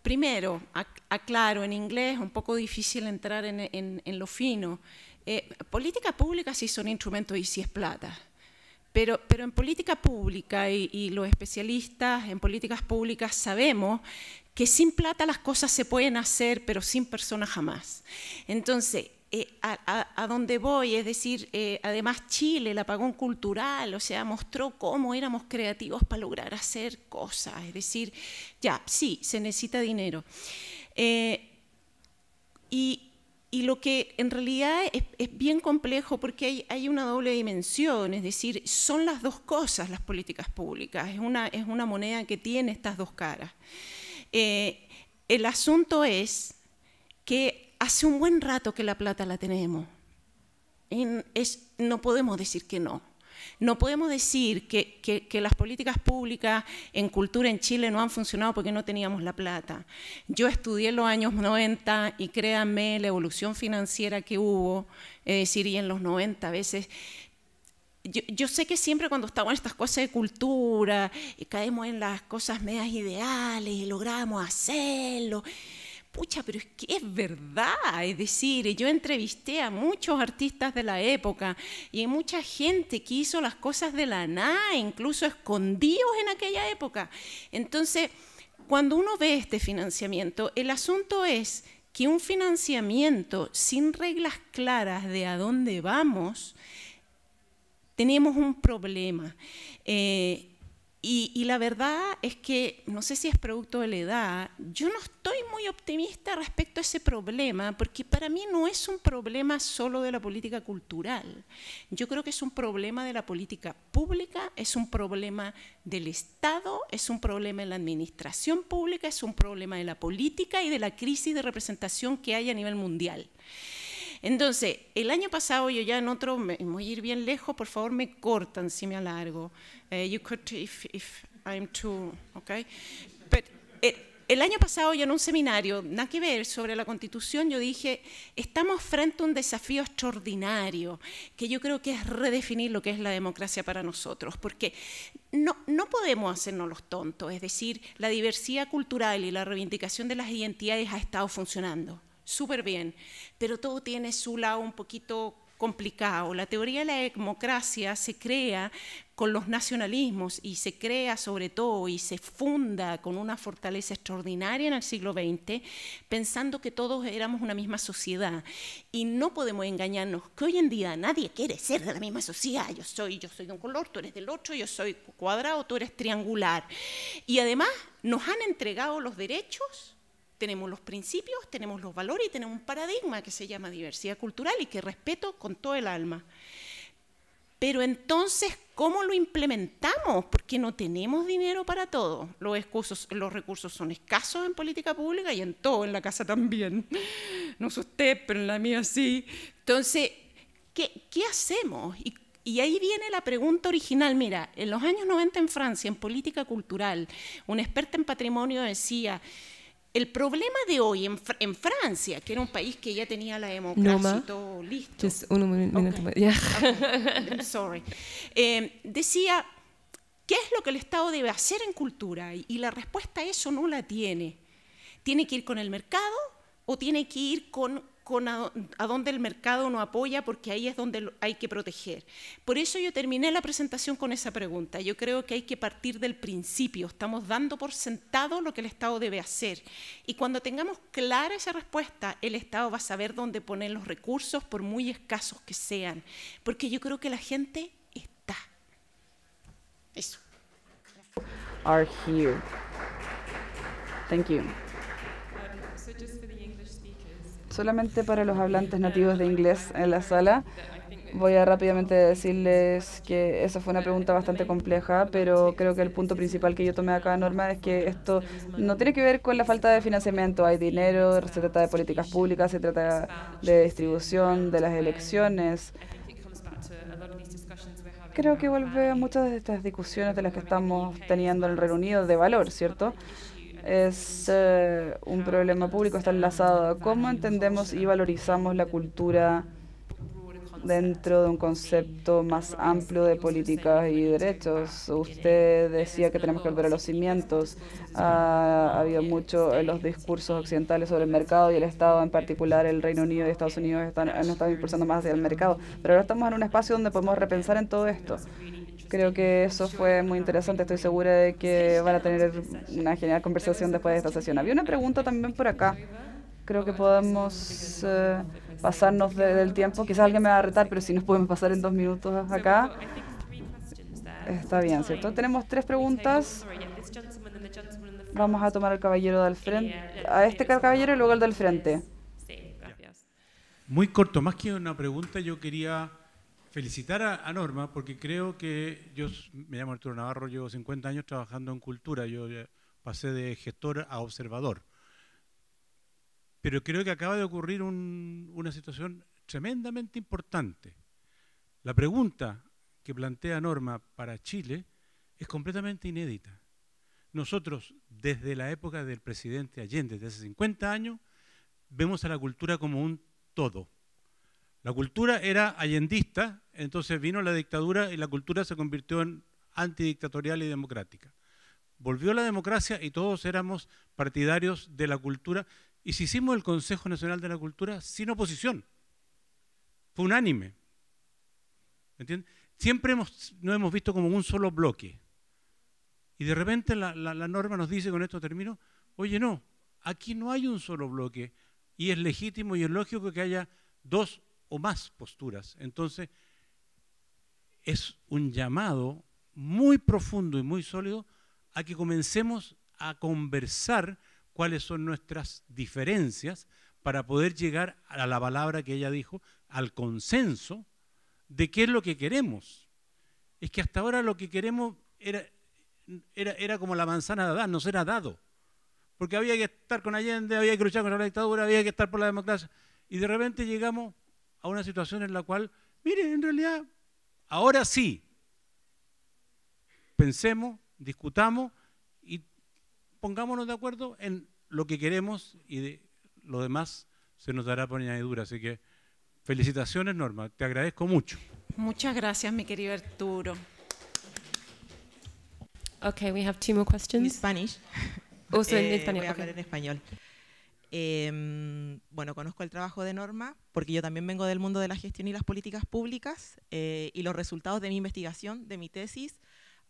primero, aclaro, en inglés es un poco difícil entrar en lo fino. Política pública sí son instrumentos y sí es plata. Pero en política pública, y los especialistas en políticas públicas sabemos que sin plata las cosas se pueden hacer, pero sin personas jamás. Entonces, a donde voy, es decir, además Chile, el apagón cultural, o sea, mostró cómo éramos creativos para lograr hacer cosas. Es decir, ya, sí, se necesita dinero. Y lo que en realidad es bien complejo porque hay una doble dimensión, es decir, son las dos cosas las políticas públicas, es una moneda que tiene estas dos caras. El asunto es que hace un buen rato que la plata la tenemos, no podemos decir que no. No podemos decir que las políticas públicas en cultura en Chile no han funcionado porque no teníamos la plata. Yo estudié en los años 90 y créanme la evolución financiera que hubo, es decir, y en los 90 a veces. Yo sé que siempre cuando estamos en estas cosas de cultura y caemos en las cosas medias ideales y logramos hacerlo. Pucha, pero es que es verdad, es decir, yo entrevisté a muchos artistas de la época y hay mucha gente que hizo las cosas de la nada, incluso escondidos en aquella época. Entonces, cuando uno ve este financiamiento, el asunto es que un financiamiento sin reglas claras de a dónde vamos, tenemos un problema. Y la verdad es que, no sé si es producto de la edad, yo no estoy muy optimista respecto a ese problema, porque para mí no es un problema solo de la política cultural. Yo creo que es un problema de la política pública, es un problema del Estado, es un problema de la administración pública, es un problema de la política y de la crisis de representación que hay a nivel mundial. Entonces, el año pasado yo ya en otro, me voy a ir bien lejos, por favor me cortan si me alargo. You could if I'm too, okay? But el año pasado yo en un seminario, nada que ver, sobre la Constitución, yo dije, estamos frente a un desafío extraordinario, que yo creo que es redefinir lo que es la democracia para nosotros, porque no podemos hacernos los tontos, es decir, la diversidad cultural y la reivindicación de las identidades ha estado funcionando súper bien, pero todo tiene su lado un poquito complicado. La teoría de la democracia se crea con los nacionalismos y se crea sobre todo y se funda con una fortaleza extraordinaria en el siglo XX, pensando que todos éramos una misma sociedad. Y no podemos engañarnos que hoy en día nadie quiere ser de la misma sociedad. Yo soy de un color, tú eres del otro, yo soy cuadrado, tú eres triangular. Y además nos han entregado los derechos. Tenemos los principios, tenemos los valores y tenemos un paradigma que se llama diversidad cultural y que respeto con todo el alma. Pero entonces, ¿cómo lo implementamos? Porque no tenemos dinero para todo. Los recursos son escasos en política pública y en todo, en la casa también. No sé usted, pero en la mía sí. Entonces, ¿qué hacemos? Y ahí viene la pregunta original. Mira, en los años 90 en Francia, en política cultural, una experta en patrimonio decía, el problema de hoy en Francia, que era un país que ya tenía la democracia y todo listo. Just un minuto más. Yeah. I'm sorry. Decía, ¿qué es lo que el Estado debe hacer en cultura? Y la respuesta a eso no la tiene. ¿Tiene que ir con el mercado o tiene que ir a donde el mercado no apoya, porque ahí es donde hay que proteger? Por eso yo terminé la presentación con esa pregunta. Yo creo que hay que partir del principio. Estamos dando por sentado lo que el Estado debe hacer. Y cuando tengamos clara esa respuesta, el Estado va a saber dónde poner los recursos, por muy escasos que sean. Porque yo creo que la gente está. Eso. Are here. Thank you. Solamente para los hablantes nativos de inglés en la sala, voy a rápidamente decirles que esa fue una pregunta bastante compleja, pero creo que el punto principal que yo tomé acá, Norma, es que esto no tiene que ver con la falta de financiamiento. Hay dinero, se trata de políticas públicas, se trata de distribución, de las elecciones. Creo que vuelve a muchas de estas discusiones de las que estamos teniendo en el Reino Unido de valor, ¿cierto? Es un problema público, está enlazado a cómo entendemos y valorizamos la cultura dentro de un concepto más amplio de políticas y derechos. Usted decía que tenemos que volver a los cimientos. Ha habido mucho en los discursos occidentales sobre el mercado y el Estado, en particular el Reino Unido y Estados Unidos han estado impulsando más hacia el mercado. Pero ahora estamos en un espacio donde podemos repensar en todo esto. Creo que eso fue muy interesante. Estoy segura de que van a tener una genial conversación después de esta sesión. Había una pregunta también por acá. Creo que podemos pasarnos del tiempo. Quizás alguien me va a retar, pero si nos podemos pasar en 2 minutos acá. Está bien, ¿cierto? Tenemos 3 preguntas. Vamos a tomar al caballero del frente. A este caballero y luego al del frente. Muy corto, más que una pregunta, yo quería felicitar a Norma, porque creo que yo me llamo Arturo Navarro, llevo 50 años trabajando en cultura, yo pasé de gestor a observador. Pero creo que acaba de ocurrir una situación tremendamente importante. La pregunta que plantea Norma para Chile es completamente inédita. Nosotros, desde la época del presidente Allende, desde hace 50 años, vemos a la cultura como un todo. La cultura era allendista, entonces vino la dictadura y la cultura se convirtió en antidictatorial y democrática. Volvió la democracia y todos éramos partidarios de la cultura. Y si hicimos el Consejo Nacional de la Cultura sin oposición, fue unánime. ¿Entiendes? Siempre nos hemos visto como un solo bloque. Y de repente la norma nos dice, con esto termino, oye no, aquí no hay un solo bloque y es legítimo y es lógico que haya 2 o más posturas. Entonces, es un llamado muy profundo y muy sólido a que comencemos a conversar cuáles son nuestras diferencias para poder llegar a la palabra que ella dijo, al consenso de qué es lo que queremos. Es que hasta ahora lo que queremos era como la manzana de Adán, nos era dado. Porque había que estar con Allende, había que luchar contra la dictadura, había que estar por la democracia. Y de repente llegamos a una situación en la cual, mire, en realidad, ahora sí, pensemos, discutamos y pongámonos de acuerdo en lo que queremos y lo demás se nos dará por añadidura. Así que felicitaciones, Norma, te agradezco mucho. Muchas gracias, mi querido Arturo. Okay, we have 2 more questions. In Spanish. Also in español. Voy a hablar en español. Bueno, conozco el trabajo de Norma porque yo también vengo del mundo de la gestión y las políticas públicas y los resultados de mi investigación, de mi tesis,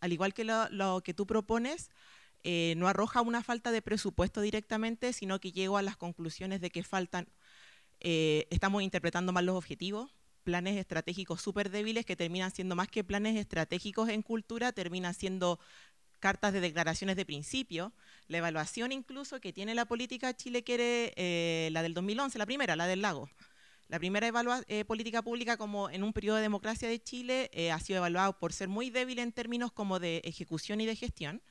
al igual que lo que tú propones, no arroja una falta de presupuesto directamente, sino que llego a las conclusiones de que estamos interpretando mal los objetivos, planes estratégicos súper débiles que terminan siendo más que planes estratégicos en cultura, terminan siendo cartas de declaraciones de principio. La evaluación incluso que tiene la política Chile quiere, la del 2011, la primera, la del Lago. La primera política pública como en un periodo de democracia de Chile ha sido evaluado por ser muy débil en términos como de ejecución y de gestión.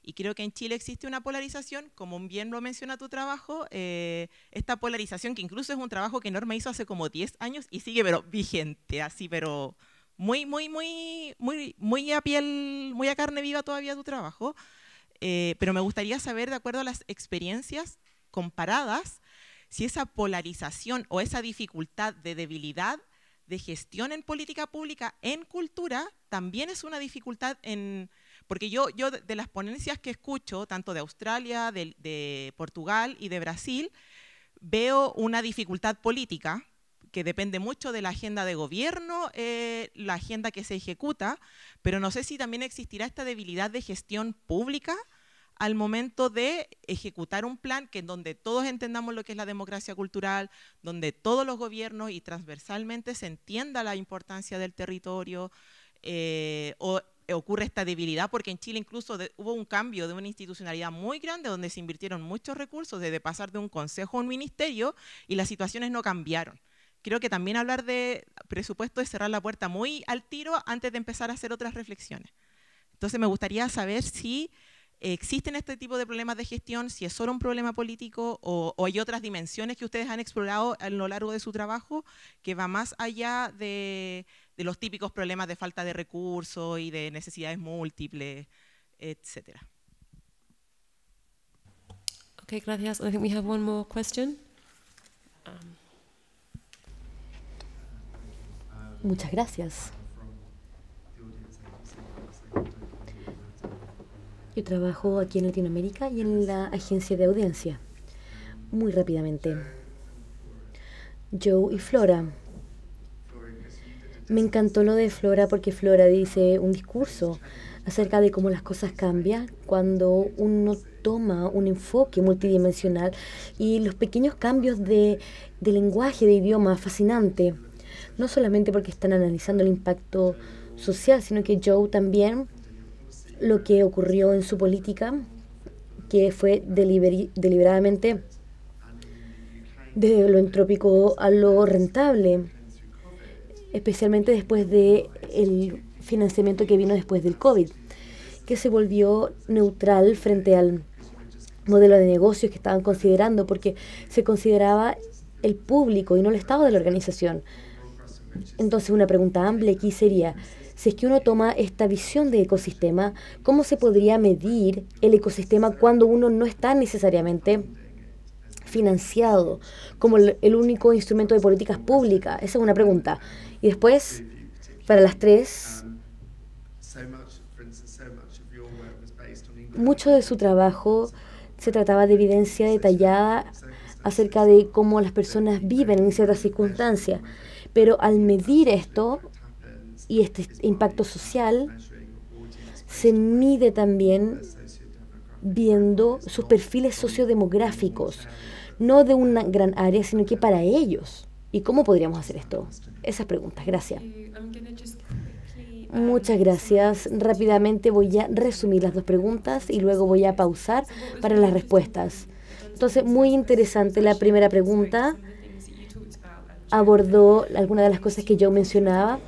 Y creo que en Chile existe una polarización, como bien lo menciona tu trabajo, esta polarización que incluso es un trabajo que Norma hizo hace como 10 años y sigue pero vigente, así pero muy a piel, muy a carne viva todavía tu trabajo. Pero me gustaría saber, de acuerdo a las experiencias comparadas, si esa polarización o esa dificultad de debilidad de gestión en política pública en cultura también es una dificultad en... Porque yo de las ponencias que escucho, tanto de Australia, de Portugal y de Brasil, veo una dificultad política que depende mucho de la agenda de gobierno, la agenda que se ejecuta, pero no sé si también existirá esta debilidad de gestión pública al momento de ejecutar un plan que en donde todos entendamos lo que es la democracia cultural, donde todos los gobiernos y transversalmente se entienda la importancia del territorio, ocurre esta debilidad, porque en Chile incluso hubo un cambio de una institucionalidad muy grande donde se invirtieron muchos recursos, desde pasar de un consejo a un ministerio, y las situaciones no cambiaron. Creo que también hablar de presupuesto es cerrar la puerta muy al tiro antes de empezar a hacer otras reflexiones. Entonces me gustaría saber si existen este tipo de problemas de gestión, si es solo un problema político o hay otras dimensiones que ustedes han explorado a lo largo de su trabajo que va más allá de los típicos problemas de falta de recursos y de necesidades múltiples, etcétera. Okay, gracias. I think we have one more question. Muchas gracias. Yo trabajo aquí en Latinoamérica y en la agencia de audiencia. Muy rápidamente. Joe y Flora. Me encantó lo de Flora porque Flora dice un discurso acerca de cómo las cosas cambian cuando uno toma un enfoque multidimensional y los pequeños cambios de lenguaje, de idioma, fascinante. No solamente porque están analizando el impacto social, sino que Joe también lo que ocurrió en su política, que fue deliberadamente de lo entrópico a lo rentable, especialmente después del financiamiento que vino después del COVID, que se volvió neutral frente al modelo de negocios que estaban considerando, porque se consideraba el público y no el estado de la organización. Entonces una pregunta amplia aquí sería, si es que uno toma esta visión de ecosistema, ¿cómo se podría medir el ecosistema cuando uno no está necesariamente financiado como el único instrumento de políticas públicas? Esa es una pregunta. Y después, para las tres, mucho de su trabajo se trataba de evidencia detallada acerca de cómo las personas viven en ciertas circunstancias. Pero al medir esto y este impacto social, se mide también viendo sus perfiles sociodemográficos, no de una gran área, sino que para ellos. ¿Y cómo podríamos hacer esto? Esas preguntas. Gracias. Muchas gracias. Rápidamente voy a resumir las dos preguntas y luego voy a pausar para las respuestas. Entonces, muy interesante la primera pregunta. Abordó algunas de las cosas que yo mencionaba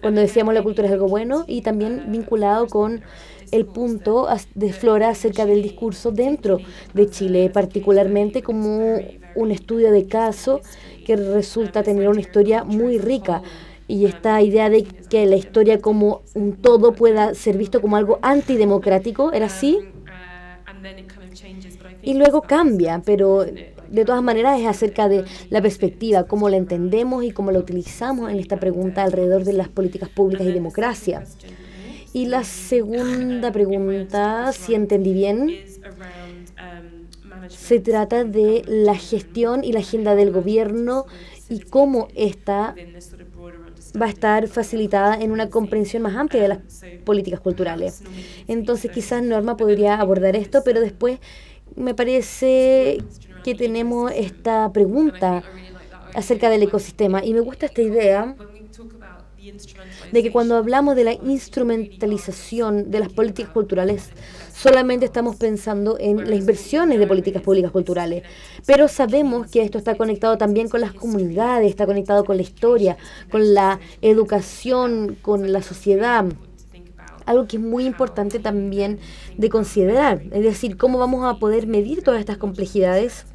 cuando decíamos la cultura es algo bueno, y también vinculado con el punto de Flora acerca del discurso dentro de Chile, particularmente como un estudio de caso que resulta tener una historia muy rica, y esta idea de que la historia como un todo pueda ser visto como algo antidemocrático, ¿era así? y luego cambia, pero de todas maneras es acerca de la perspectiva, cómo la entendemos y cómo la utilizamos en esta pregunta alrededor de las políticas públicas y democracia. Y la segunda pregunta, si entendí bien, se trata de la gestión y la agenda del gobierno y cómo esta va a estar facilitada en una comprensión más amplia de las políticas culturales. Entonces quizás Norma podría abordar esto, pero después me parece que tenemos esta pregunta acerca del ecosistema y me gusta esta idea de que cuando hablamos de la instrumentalización de las políticas culturales, solamente estamos pensando en las inversiones de políticas públicas culturales, pero sabemos que esto está conectado también con las comunidades, está conectado con la historia, con la educación, con la sociedad. Algo que es muy importante también de considerar, es decir, cómo vamos a poder medir todas estas complejidades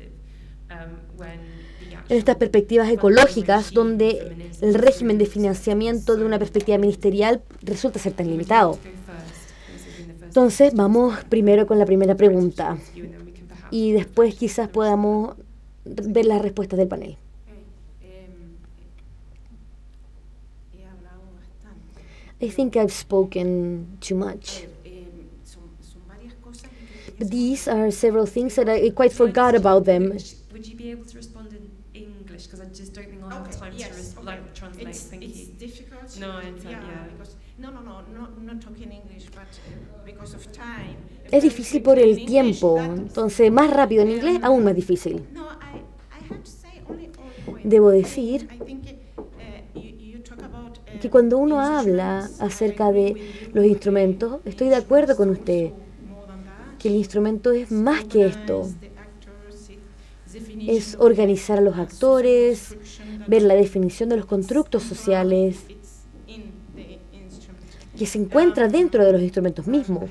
en estas perspectivas ecológicas, donde el régimen de financiamiento de una perspectiva ministerial resulta ser tan limitado. Entonces, vamos primero con la primera pregunta y después quizás podamos ver las respuestas del panel. I think I've spoken too much. But these are several things that I quite forgot about them. Would you be able to respond in English? Because I just don't think I'll have time to translate. Thank you. It's difficult. No, I understand, yeah. Because, not talking English, but because of time. Es difícil por el tiempo, entonces más rápido en inglés aún más difícil. No, I have to say only point. Debo decir I think you talk about que cuando uno habla acerca de los instrumentos, estoy de acuerdo con usted, que el instrumento es más que esto. Es organizar a los actores, ver la definición de los constructos sociales que se encuentra dentro de los instrumentos mismos.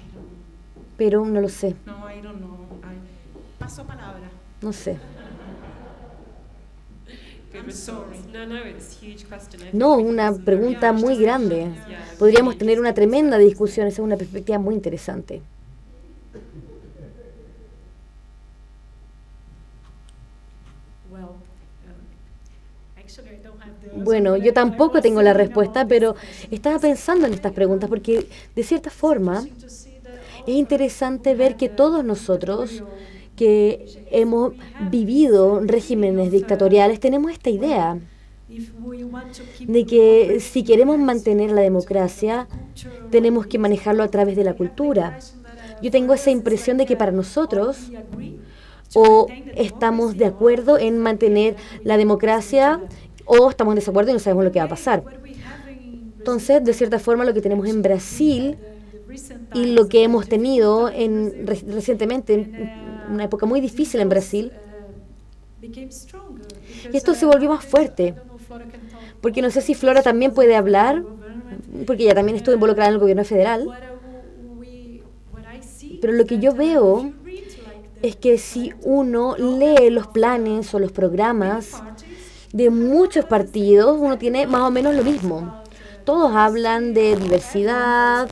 Pero no lo sé. Paso palabra. No sé. Good response. No, it's a huge question. No, una pregunta muy grande. Podríamos tener una tremenda discusión, esa es una perspectiva muy interesante. Bueno, yo tampoco tengo la respuesta, pero estaba pensando en estas preguntas porque, de cierta forma, es interesante ver que todos nosotros que hemos vivido regímenes dictatoriales tenemos esta idea de que si queremos mantener la democracia, tenemos que manejarlo a través de la cultura. Yo tengo esa impresión de que para nosotros o estamos de acuerdo en mantener la democracia o estamos en desacuerdo y no sabemos lo que va a pasar. Entonces, de cierta forma, lo que tenemos en Brasil y lo que hemos tenido recientemente, en una época muy difícil en Brasil, y esto se volvió más fuerte, porque no sé si Flora también puede hablar, porque ella también estuvo involucrada en el gobierno federal, pero lo que yo veo es que si uno lee los planes o los programas de muchos partidos, uno tiene más o menos lo mismo. Todos hablan de diversidad,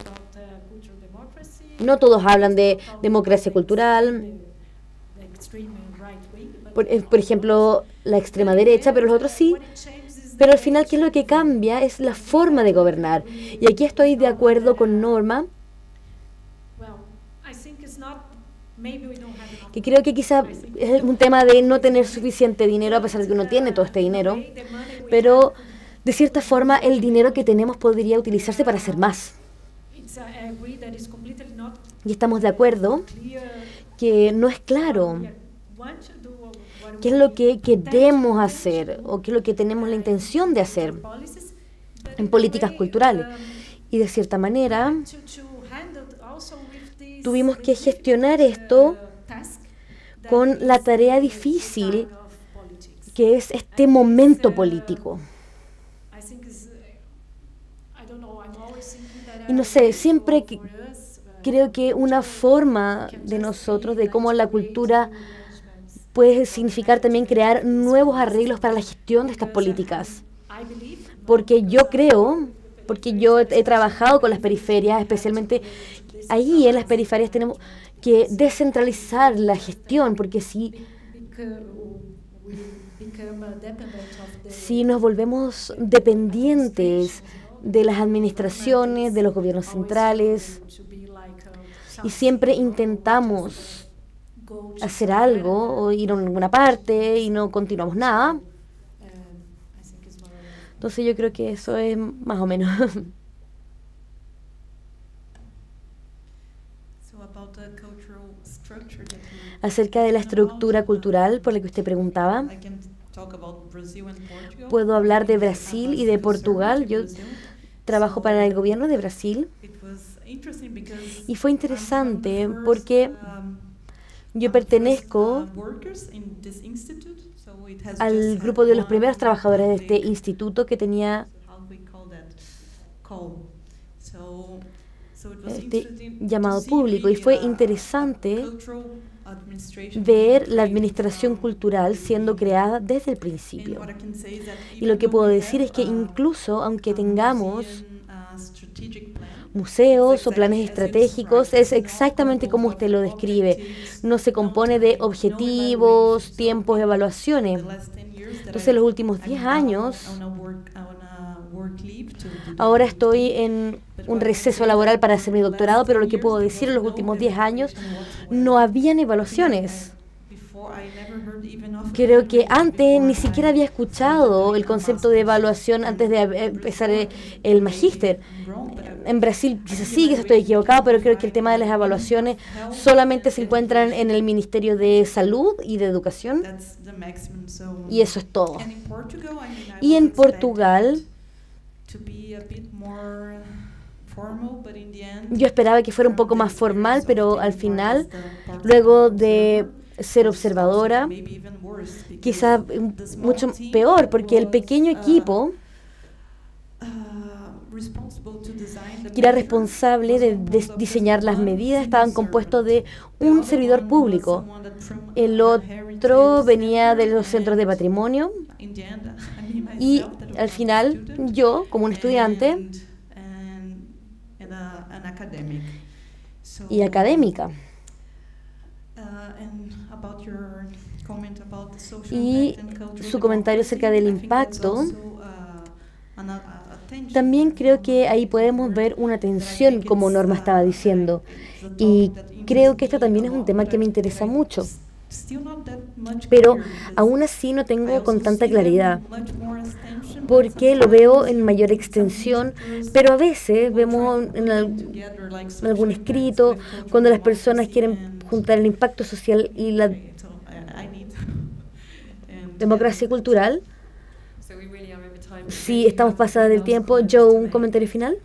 no todos hablan de democracia cultural, por ejemplo, la extrema derecha, pero los otros sí. Pero al final, ¿qué es lo que cambia? Es la forma de gobernar. Y aquí estoy de acuerdo con Norma, que creo que quizá es un tema de no tener suficiente dinero, a pesar de que uno tiene todo este dinero, pero de cierta forma el dinero que tenemos podría utilizarse para hacer más. Y estamos de acuerdo que no es claro qué es lo que queremos hacer o qué es lo que tenemos la intención de hacer en políticas culturales. Y de cierta manera tuvimos que gestionar esto con la tarea difícil que es este momento político. Y no sé, siempre creo que una forma de nosotros, de cómo la cultura puede significar también crear nuevos arreglos para la gestión de estas políticas. Porque yo creo, porque yo he trabajado con las periferias, especialmente ahí en las periferias que descentralizar la gestión, porque si nos volvemos dependientes de las administraciones, de los gobiernos centrales, y siempre intentamos hacer algo o ir a alguna parte y no continuamos nada, entonces yo creo que eso es más o menos. Acerca de la estructura cultural por la que usted preguntaba, puedo hablar de Brasil y de Portugal. Yo trabajo para el gobierno de Brasil y fue interesante porque yo pertenezco al grupo de los primeros trabajadores de este instituto que tenía este llamado público, y fue interesante ver la administración cultural siendo creada desde el principio. Y lo que puedo decir es que incluso aunque tengamos museos o planes estratégicos, es exactamente como usted lo describe. No se compone de objetivos, tiempos, evaluaciones. Entonces, los últimos 10 años, ahora estoy en un receso laboral para hacer mi doctorado, pero lo que puedo decir, en los últimos 10 años no habían evaluaciones. Creo que antes ni siquiera había escuchado el concepto de evaluación antes de empezar el magíster. En Brasil quizás sí, quizás estoy equivocado, pero creo que el tema de las evaluaciones solamente se encuentran en el Ministerio de Salud y de Educación, y eso es todo. Y en Portugal, yo esperaba que fuera un poco más formal, pero al final, luego de ser observadora, quizá mucho peor, porque el pequeño equipo que era responsable de diseñar las medidas estaban compuestos de un servidor público. El otro venía de los centros de patrimonio y al final yo, como un estudiante y académica. Y su comentario acerca del impacto, también creo que ahí podemos ver una tensión, como Norma estaba diciendo, y creo que esto también es un tema que me interesa mucho, pero aún así no tengo con tanta claridad, porque lo veo en mayor extensión, pero a veces vemos en algún escrito, cuando las personas quieren juntar el impacto social y la democracia cultural. Sí, estamos pasadas del tiempo. Joe, ¿un comentario final?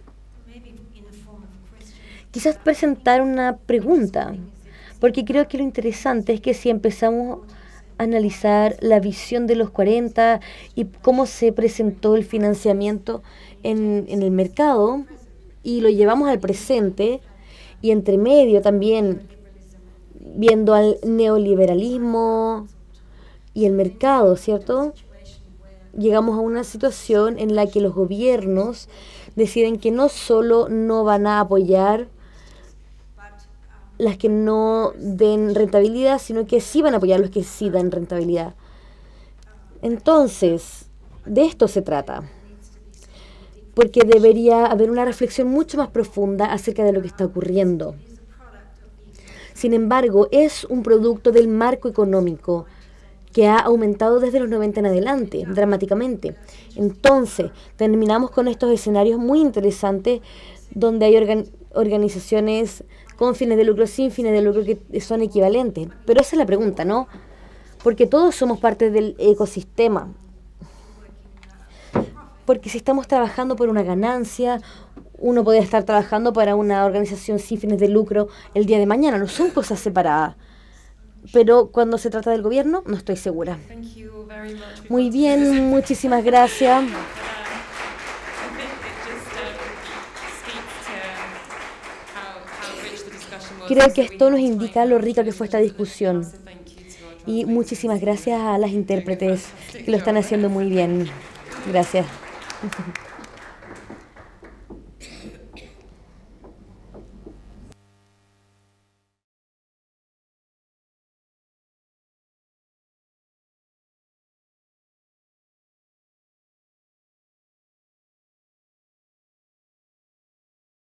Quizás presentar una pregunta, porque creo que lo interesante es que si empezamos a analizar la visión de los 40 y cómo se presentó el financiamiento en el mercado y lo llevamos al presente y entre medio también viendo al neoliberalismo y el mercado, ¿cierto? Llegamos a una situación en la que los gobiernos deciden que no solo no van a apoyar las que no den rentabilidad, sino que sí van a apoyar los que sí dan rentabilidad. Entonces, de esto se trata, porque debería haber una reflexión mucho más profunda acerca de lo que está ocurriendo. Sin embargo, es un producto del marco económico que ha aumentado desde los 90 en adelante, dramáticamente. Entonces, terminamos con estos escenarios muy interesantes donde hay organizaciones con fines de lucro, sin fines de lucro, que son equivalentes. Pero esa es la pregunta, ¿no? Porque todos somos parte del ecosistema. Porque si estamos trabajando por una ganancia, uno podría estar trabajando para una organización sin fines de lucro el día de mañana. No son cosas separadas. Pero cuando se trata del gobierno, no estoy segura. Muy bien, muchísimas gracias. Creo que esto nos indica lo rica que fue esta discusión. Y muchísimas gracias a las intérpretes que lo están haciendo muy bien. Gracias.